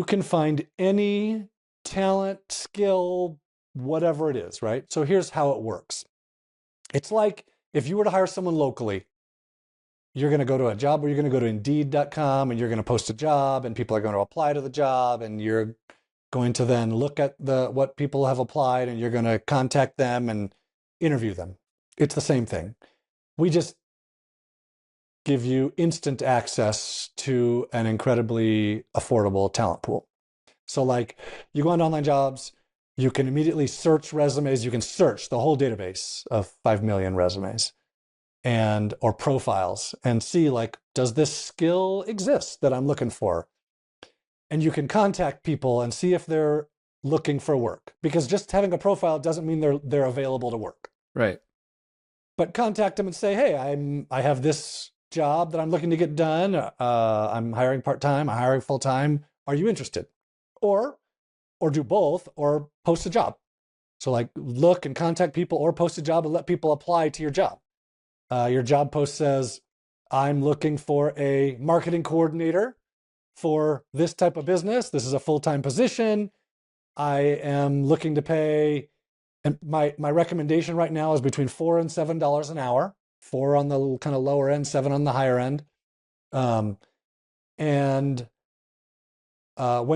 B: can find any talent, skill, whatever it is, right? So here's how it works. It's like if you were to hire someone locally, you're going to go to a job where you're going to go to Indeed.com and you're going to post a job, and people are going to apply to the job, and you're going to then look at what people have applied, and you're going to contact them and interview them. It's the same thing. We just give you instant access to an incredibly affordable talent pool. So like you go on Online Jobs, you can immediately search resumes. You can search the whole database of 5 million resumes or profiles and see like, does this skill exist that I'm looking for? And you can contact people and see if they're looking for work, because just having a profile doesn't mean they're available to work.
A: Right.
B: But contact them and say, hey, I have this job that I'm looking to get done. I'm hiring part-time, I'm hiring full-time. Are you interested? Or do both, or post a job. So like look and contact people, or post a job and let people apply to your job. Your job post says, I'm looking for a marketing coordinator for this type of business. This is a full-time position. I am looking to pay, and my recommendation right now is between $4 and $7 an hour, 4 on the kind of lower end, 7 on the higher end. When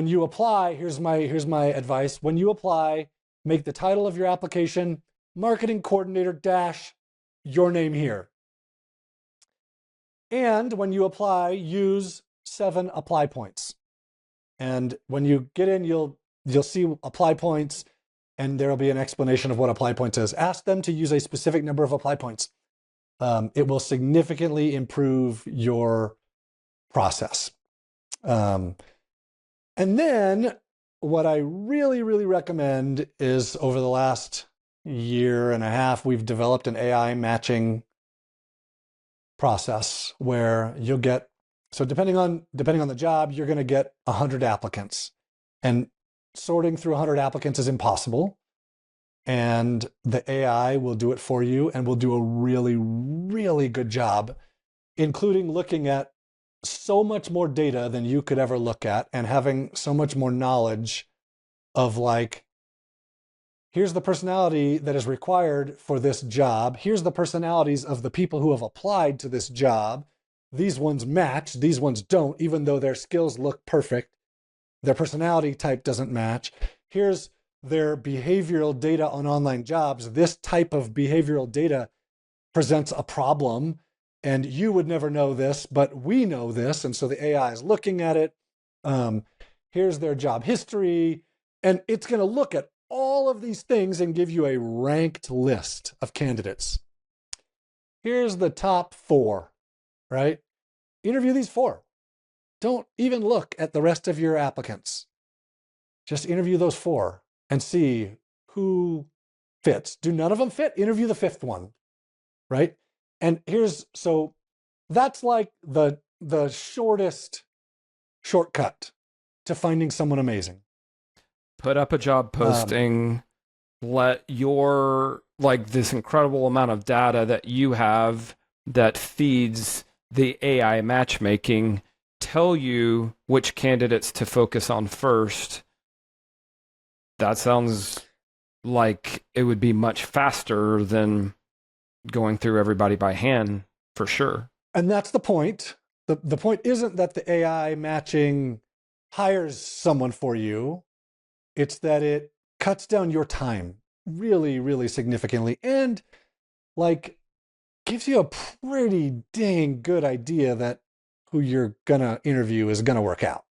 B: you apply, here's my advice. When you apply, make the title of your application marketing coordinator - your name here. And when you apply, use 7 apply points. And when you get in, you'll see apply points, and there'll be an explanation of what apply points is. Ask them to use a specific number of apply points. It will significantly improve your process. And then what I really, really recommend is, over the last year and a half, we've developed an AI matching process where you'll get, so depending on the job, you're going to get 100 applicants, and sorting through 100 applicants is impossible. And the AI will do it for you, and will do a really, really good job, including looking at so much more data than you could ever look at, and having so much more knowledge of, like, here's the personality that is required for this job. Here's the personalities of the people who have applied to this job. These ones match, these ones don't, even though their skills look perfect. Their personality type doesn't match. Here's their behavioral data on online jobs. This type of behavioral data presents a problem, and you would never know this, but we know this. And so the AI is looking at it. Here's their job history. And it's going to look at all of these things and give you a ranked list of candidates. Here's the top 4, right? Interview these 4. Don't even look at the rest of your applicants. Just interview those 4 and see who fits. Do none of them fit? Interview the 5th one, right? And so that's like the shortest shortcut to finding someone amazing.
A: Put up a job posting, let your, like, this incredible amount of data that you have that feeds the AI matchmaking, tell you which candidates to focus on first. That sounds like it would be much faster than going through everybody by hand, for sure.
B: And that's the point. The point isn't that the AI matching hires someone for you. It's that it cuts down your time really, really significantly, and, like, gives you a pretty dang good idea that who you're gonna interview is gonna work out.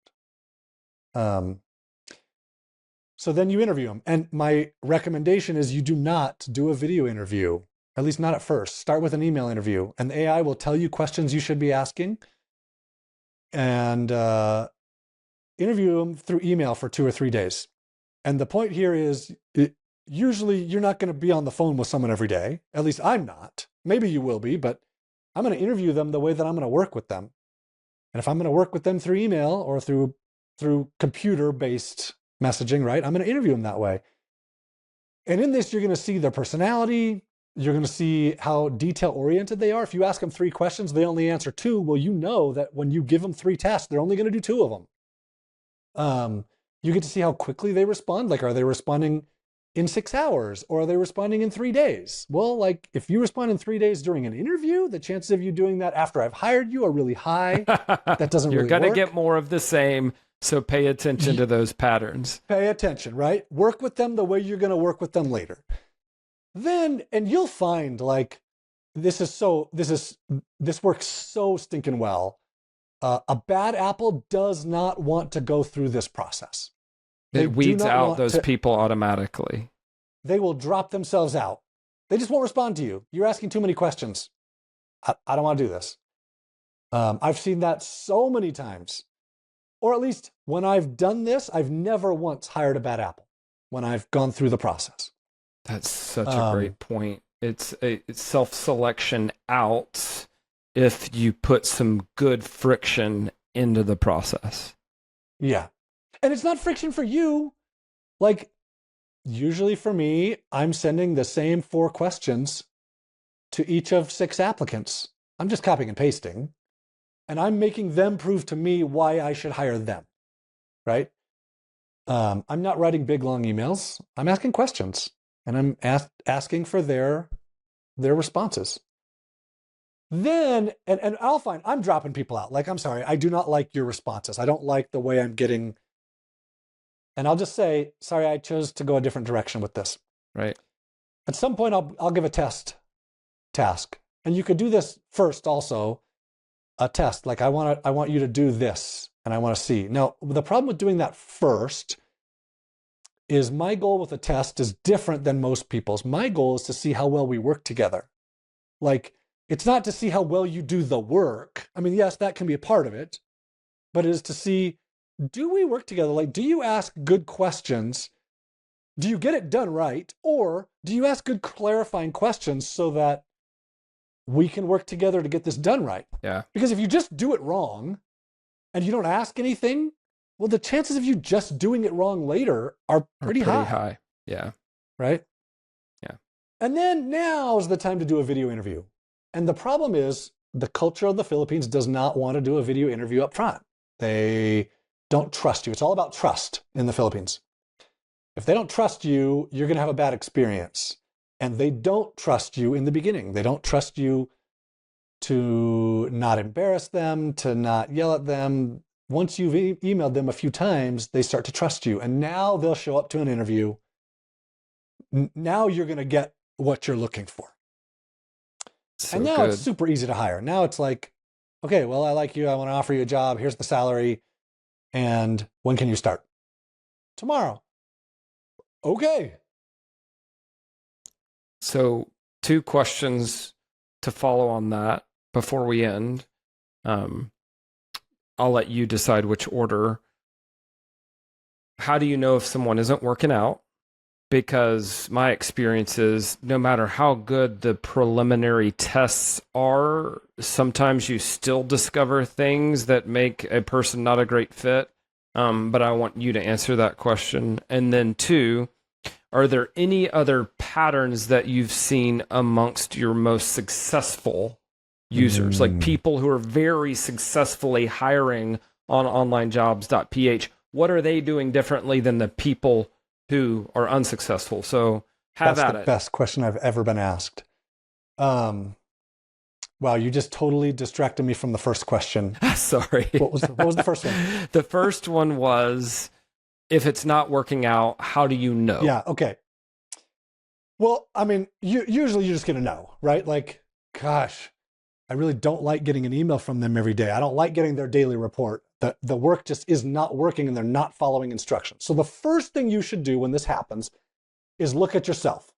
B: So then you interview them. And my recommendation is you do not do a video interview, at least not at first. Start with an email interview, and the AI will tell you questions you should be asking, and interview them through email for 2 or 3 days. And the point here is, usually you're not going to be on the phone with someone every day. At least I'm not. Maybe you will be, but I'm going to interview them the way that I'm going to work with them. And if I'm going to work with them through email or through computer-based messaging, right, I'm going to interview them that way. And in this, you're going to see their personality. You're going to see how detail-oriented they are. If you ask them 3 questions, they only answer 2. Well, you know that when you give them 3 tasks, they're only going to do 2 of them. You get to see how quickly they respond. Like, are they responding in 6 hours, or are they responding in 3 days? Well, like, if you respond in 3 days during an interview, the chances of you doing that after I've hired you are really high. That doesn't really work.
A: You're going to get more of the same, so pay attention to those patterns. Pay
B: attention, right? Work with them the way you're going to work with them later. Then, and you'll find, like, this works so stinking well. A bad apple does not want to go through this process.
A: It weeds out those people automatically.
B: They will drop themselves out. They just won't respond to you. You're asking too many questions. I don't want to do this. I've seen that so many times. Or at least when I've done this, I've never once hired a bad apple when I've gone through the process.
A: That's such a great point. It's self-selection out if you put some good friction into the process.
B: Yeah. And it's not friction for you. Like, usually for me, I'm sending the same 4 questions to each of 6 applicants. I'm just copying and pasting. And I'm making them prove to me why I should hire them, right? I'm not writing big, long emails. I'm asking questions, and I'm asking for their responses. Then, and I'll find I'm dropping people out. Like, I'm sorry, I do not like your responses. I don't like the way I'm getting. And I'll just say, sorry, I chose to go a different direction with this.
A: Right.
B: At some point, I'll give a test task. And you could do this first also. a test. Like I want you to do this and I want to see. Now, the problem with doing that first is my goal with a test is different than most people's. My goal is to see how well we work together. Like, it's not to see how well you do the work. I mean, yes, that can be a part of it, but it is to see, do we work together? Like, do you ask good questions? Do you get it done right? Or do you ask good clarifying questions so that we can work together to get this done right?
A: Yeah.
B: Because if you just do it wrong and you don't ask anything, well, the chances of you just doing it wrong later are pretty high.
A: Yeah.
B: Right?
A: Yeah.
B: And then now is the time to do a video interview. And the problem is the culture of the Philippines does not want to do a video interview up front. They don't trust you. It's all about trust in the Philippines. If they don't trust you, you're going to have a bad experience. And they don't trust you in the beginning. They don't trust you to not embarrass them, to not yell at them. Once you've emailed them a few times, they start to trust you. And now they'll show up to an interview. Now you're going to get what you're looking for.
A: So
B: and now it's super easy to hire. Now it's like, okay, well, I like you. I want to offer you a job. Here's the salary. And when can you start? Tomorrow. Okay.
A: So 2 questions to follow on that before we end. I'll let you decide which order. How do you know if someone isn't working out? Because my experience is no matter how good the preliminary tests are, sometimes you still discover things that make a person not a great fit. But I want you to answer that question. And then 2, are there any other patterns that you've seen amongst your most successful users, like people who are very successfully hiring on OnlineJobs.ph? What are they doing differently than the people who are unsuccessful? So have at it.
B: That's the best question I've ever been asked. Wow, you just totally distracted me from the first question.
A: Sorry.
B: What was the first one?
A: The first one was, if it's not working out, how do you know?
B: Yeah, okay. Well, I mean, usually you're just going to know, right? Like, gosh, I really don't like getting an email from them every day. I don't like getting their daily report. The work just is not working and they're not following instructions. So the first thing you should do when this happens is look at yourself,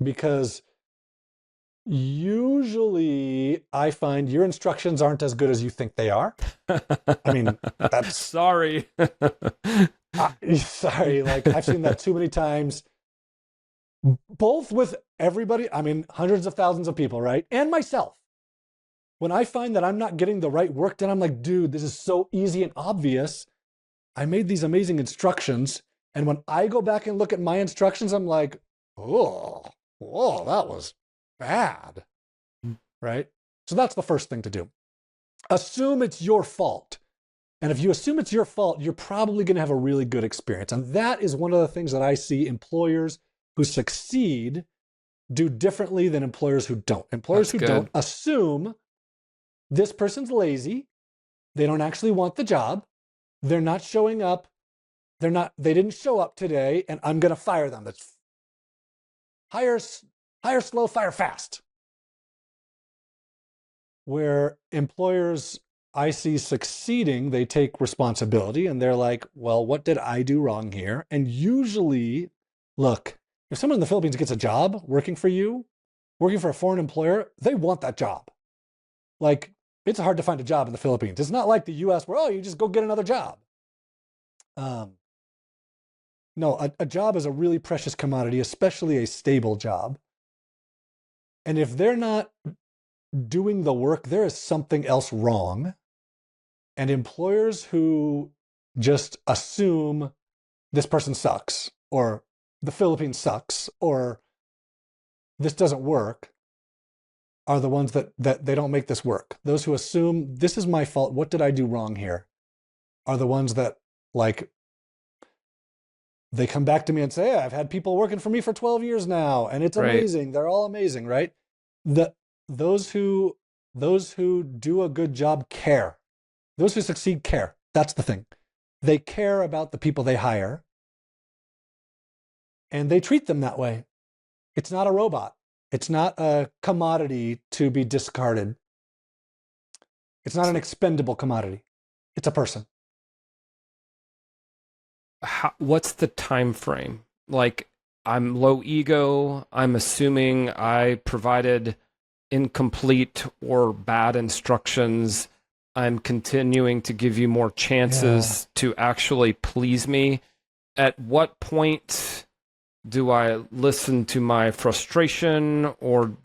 B: because usually I find your instructions aren't as good as you think they are. I mean, that's...
A: Sorry.
B: Sorry, like I've seen that too many times, both with everybody, I mean, hundreds of thousands of people, right? And myself. When I find that I'm not getting the right work done, I'm like, dude, this is so easy and obvious. I made these amazing instructions. And when I go back and look at my instructions, I'm like, whoa, that was bad, right? So that's the first thing to do. Assume it's your fault. And if you assume it's your fault, you're probably going to have a really good experience. And that is one of the things that I see employers who succeed do differently than employers who don't. Employers who don't assume this person's lazy. They don't actually want the job. They're not showing up. They didn't show up today and I'm going to fire them. That's hire slow, fire fast. Where employers I see succeeding, they take responsibility and they're like, well, what did I do wrong here? And usually, look, if someone in the Philippines gets a job working for you, working for a foreign employer, they want that job. Like, it's hard to find a job in the Philippines. It's not like the US where, oh, you just go get another job. No, a job is a really precious commodity, especially a stable job. And if they're not doing the work, there is something else wrong. And employers who just assume this person sucks, or the Philippines sucks, or this doesn't work, are the ones that they don't make this work. Those who assume this is my fault, what did I do wrong here, are the ones that, like, they come back to me and say, hey, I've had people working for me for 12 years now, and it's amazing. Right. They're all amazing, right? Those who do a good job care. Those who succeed care. That's the thing. They care about the people they hire, and they treat them that way. It's not a robot. It's not a commodity to be discarded. It's not an expendable commodity. It's a person.
A: What's the time frame? Like, I'm low ego. I'm assuming I provided incomplete or bad instructions. I'm continuing to give you more chances to actually please me. At what point do I listen to my frustration or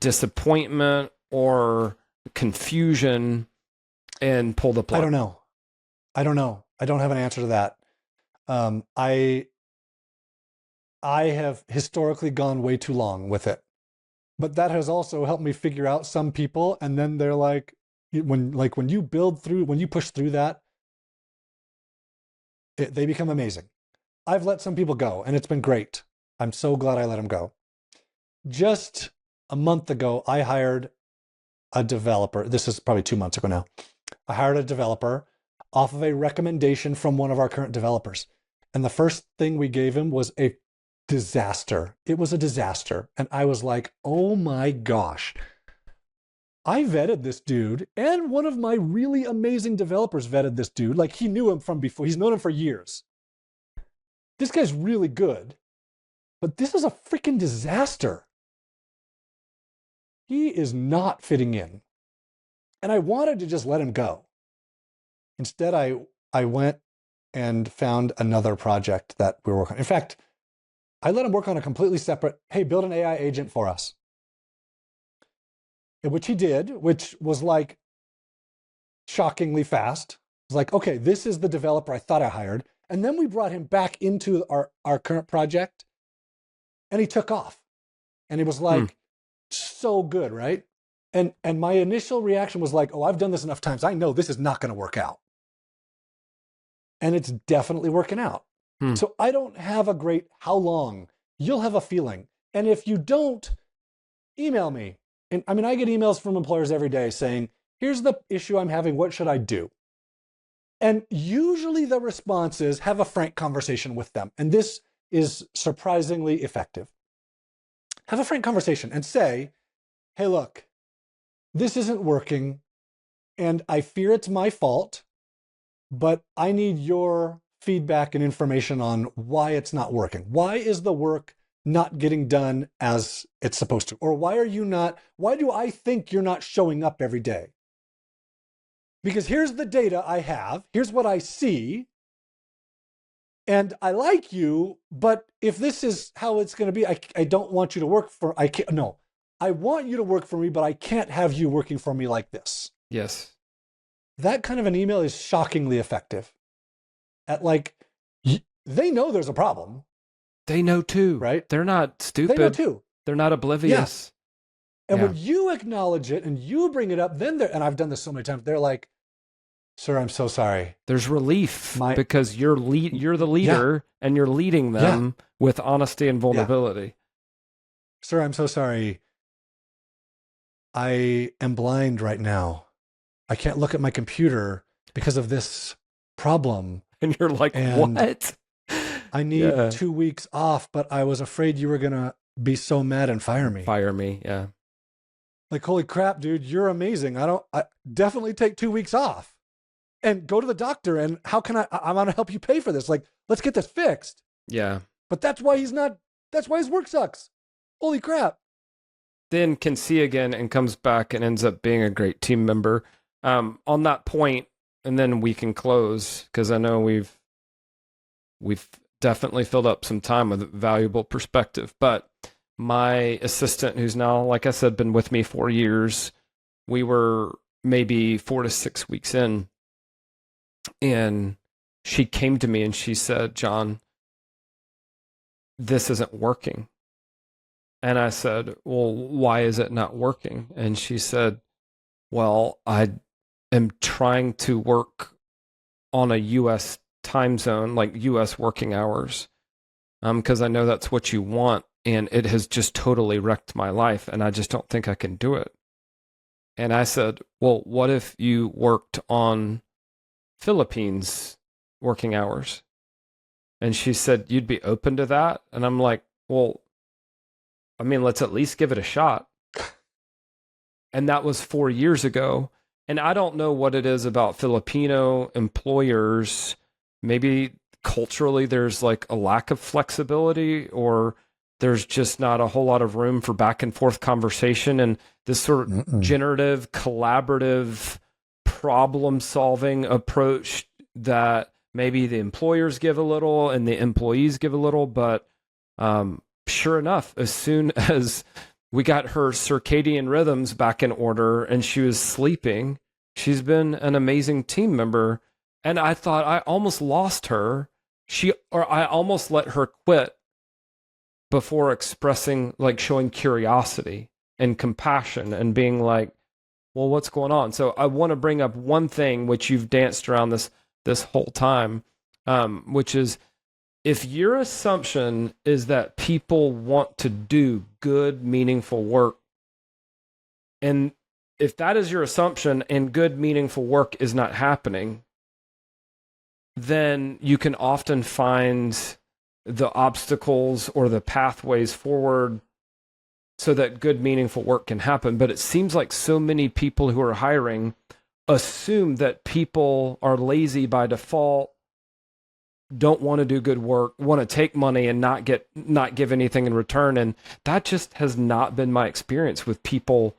A: disappointment or confusion and pull the plug?
B: I don't know. I don't have an answer to that. I have historically gone way too long with it, but that has also helped me figure out some people. And then they're like, when you push through that, they become amazing. I've let some people go and it's been great. I'm so glad I let them go. Just a month ago, I hired a developer. This is probably 2 months ago now. I hired a developer off of a recommendation from one of our current developers. And the first thing we gave him was a disaster. It was a disaster. And I was like, oh my gosh. I vetted this dude, and one of my really amazing developers vetted this dude. Like, he knew him from before. He's known him for years. This guy's really good, but this is a freaking disaster. He is not fitting in. And I wanted to just let him go. Instead, I went and found another project that we were working on. In fact, I let him work on a completely separate, hey, build an AI agent for us. Which he did, which was like shockingly fast. It was like, okay, this is the developer I thought I hired. And then we brought him back into our current project, and he took off. And it was like, so good, right? And my initial reaction was like, oh, I've done this enough times. I know this is not going to work out. And it's definitely working out. So I don't have a great how long. You'll have a feeling. And if you don't, email me. And I mean, I get emails from employers every day saying, here's the issue I'm having. What should I do? And usually the response is have a frank conversation with them. And this is surprisingly effective. Have a frank conversation and say, hey, look, this isn't working. And I fear it's my fault, but I need your feedback and information on why it's not working. Why is the work not getting done as it's supposed to? Or why do I think you're not showing up every day? Because here's the data I have, here's what I see, and I like you, but if this is how it's going to be, I don't want you to work for, I want you to work for me, but I can't have you working for me like this.
A: Yes.
B: That kind of an email is shockingly effective. They know there's a problem.
A: They know too,
B: right?
A: They're not stupid.
B: They know too.
A: They're not oblivious.
B: And when you acknowledge it and you bring it up, then and I've done this so many times, they're like, sir, I'm so sorry.
A: There's relief because you're the leader and you're leading them with honesty and vulnerability.
B: Sir, I'm so sorry. I am blind right now. I can't look at my computer because of this problem.
A: And you're like, what?
B: I need 2 weeks off, but I was afraid you were going to be so mad and fire me.
A: Fire me, yeah.
B: Like, holy crap, dude, you're amazing. I definitely take 2 weeks off and go to the doctor. And how can I want to help you pay for this. Like, let's get this fixed.
A: Yeah.
B: But that's why his work sucks. Holy crap.
A: Then can see again and comes back and ends up being a great team member. On that point, and then we can close because I know we've definitely filled up some time with valuable perspective. But my assistant, who's now, like I said, been with me 4 years, we were maybe 4 to 6 weeks in, and she came to me and she said, John, this isn't working. And I said, well, why is it not working? And she said, well, I am trying to work on a U.S. time zone, like U.S. working hours, because I know that's what you want, and it has just totally wrecked my life, and I just don't think I can do it. And I said, well, what if you worked on Philippines working hours? And she said, you'd be open to that? And I'm like, well, I mean, let's at least give it a shot. And that was 4 years ago. And I don't know what it is about Filipino employers. Maybe culturally there's like a lack of flexibility, or there's just not a whole lot of room for back and forth conversation and this sort of generative, collaborative, problem solving approach that maybe the employers give a little and the employees give a little. But sure enough, as soon as we got her circadian rhythms back in order and she was sleeping, she's been an amazing team member. And I thought I almost lost her. I almost let her quit before expressing, like, showing curiosity and compassion and being like, well, what's going on? So I want to bring up one thing which you've danced around this whole time, which is, if your assumption is that people want to do good, meaningful work, and if that is your assumption and good, meaningful work is not happening, then you can often find the obstacles or the pathways forward so that good, meaningful work can happen. But it seems like so many people who are hiring assume that people are lazy by default, don't want to do good work, want to take money and not give anything in return. And that just has not been my experience with people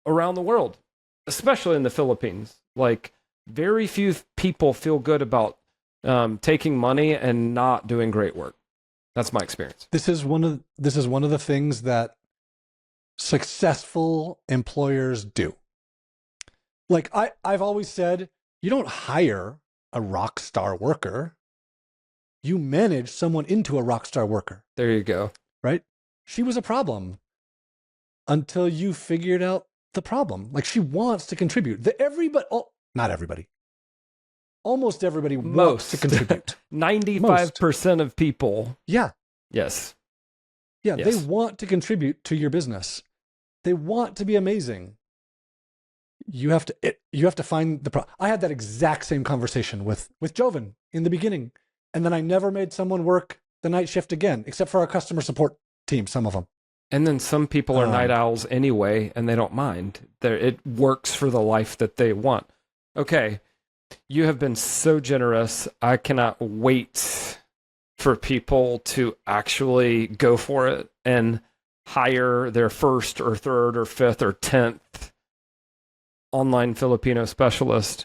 A: around the world, especially in the Philippines. Like, very few people feel good about taking money and not doing great work. That's my experience.
B: This is one of the things that successful employers do. Like, I've always said, you don't hire a rock star worker. You manage someone into a rock star worker.
A: There you go.
B: Right? She was a problem until you figured out the problem. Like, she wants to contribute. Not everybody. Almost everybody wants to contribute.
A: 95% of people.
B: Yeah.
A: Yes.
B: Yeah, yes. They want to contribute to your business. They want to be amazing. You have to find the problem. I had that exact same conversation with Joven in the beginning. And then I never made someone work the night shift again, except for our customer support team, some of them.
A: And then some people are night owls anyway, and they don't mind. It works for the life that they want. Okay, you have been so generous. I cannot wait for people to actually go for it and hire their first or third or fifth or 10th online Filipino specialist.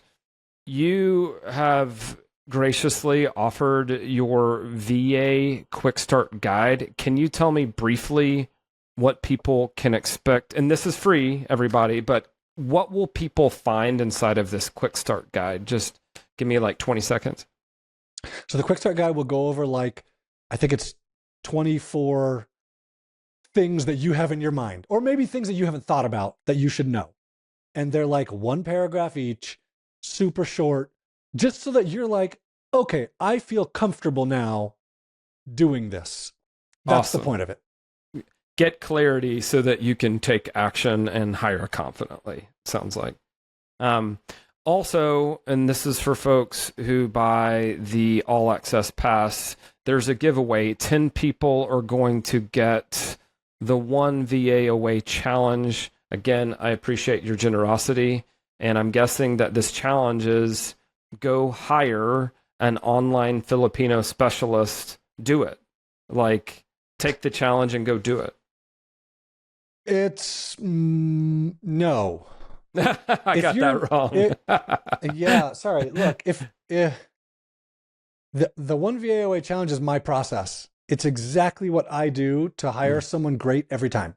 A: You have graciously offered your VA quick start guide. Can you tell me briefly what people can expect? And this is free, everybody, but what will people find inside of this quick start guide? Just give me like 20 seconds.
B: So the quick start guide will go over, like, I think it's 24 things that you have in your mind, or maybe things that you haven't thought about that you should know. And they're like one paragraph each, super short, just so that you're like, okay, I feel comfortable now doing this. That's awesome. The point of it.
A: Get clarity so that you can take action and hire confidently, sounds like. Also, and this is for folks who buy the All Access Pass, there's a giveaway. 10 people are going to get the One VA Away Challenge. Again, I appreciate your generosity. And I'm guessing that this challenge is go hire an online Filipino specialist. Do it. Like, take the challenge and go do it.
B: It's no.
A: I got that wrong.
B: Yeah, sorry. Look, if the One VAOA challenge is my process. It's exactly what I do to hire someone great every time.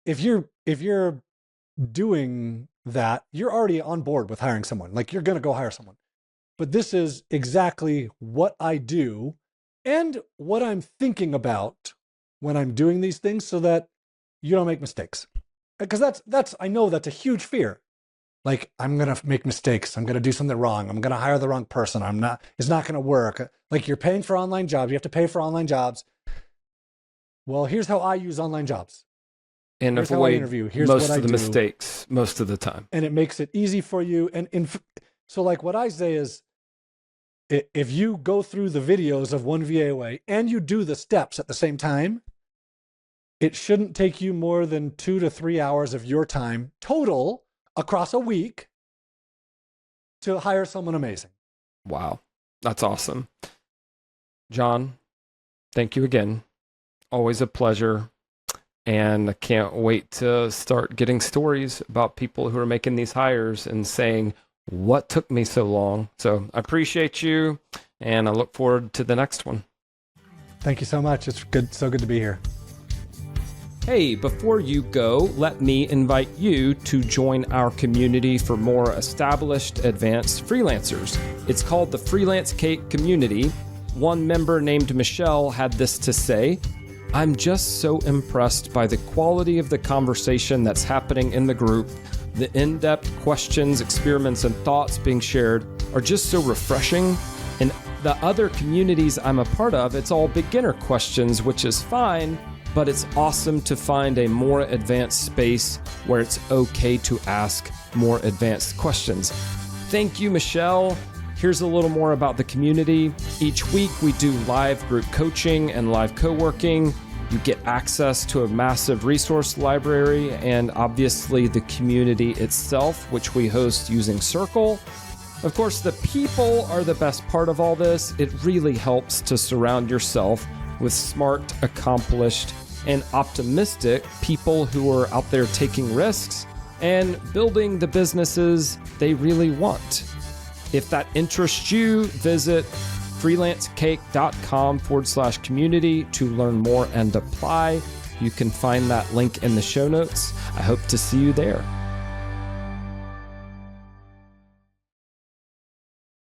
B: If you're doing that, you're already on board with hiring someone. Like, you're going to go hire someone. But this is exactly what I do and what I'm thinking about when I'm doing these things, so that you don't make mistakes. Because that's I know that's a huge fear. Like, I'm going to make mistakes. I'm going to do something wrong. I'm going to hire the wrong person. It's not going to work. Like, you're paying for online jobs. You have to pay for online jobs. Well, here's how I use online jobs.
A: And
B: here's
A: avoid
B: Here's
A: most
B: what
A: of the
B: do.
A: mistakes most of the time.
B: And it makes it easy for you. So like what I say is, if you go through the videos of One VAOA and you do the steps at the same time, it shouldn't take you more than 2 to 3 hours of your time total across a week to hire someone amazing.
A: Wow. That's awesome. John, thank you again. Always a pleasure. And I can't wait to start getting stories about people who are making these hires and saying, what took me so long? So I appreciate you, and I look forward to the next one.
B: Thank you so much. It's good, so good to be here.
A: Hey, before you go, let me invite you to join our community for more established, advanced freelancers. It's called the Freelance Cake Community. One member named Michelle had this to say: I'm just so impressed by the quality of the conversation that's happening in the group. The in-depth questions, experiments, and thoughts being shared are just so refreshing. In the other communities I'm a part of, it's all beginner questions, which is fine, but it's awesome to find a more advanced space where it's okay to ask more advanced questions. Thank you, Michelle. Here's a little more about the community. Each week we do live group coaching and live co-working. You get access to a massive resource library and obviously the community itself, which we host using Circle. Of course, the people are the best part of all this. It really helps to surround yourself with smart, accomplished, and optimistic people who are out there taking risks and building the businesses they really want. If that interests you, visit freelancecake.com/community to learn more and apply. You can find that link in the show notes. I hope to see you there.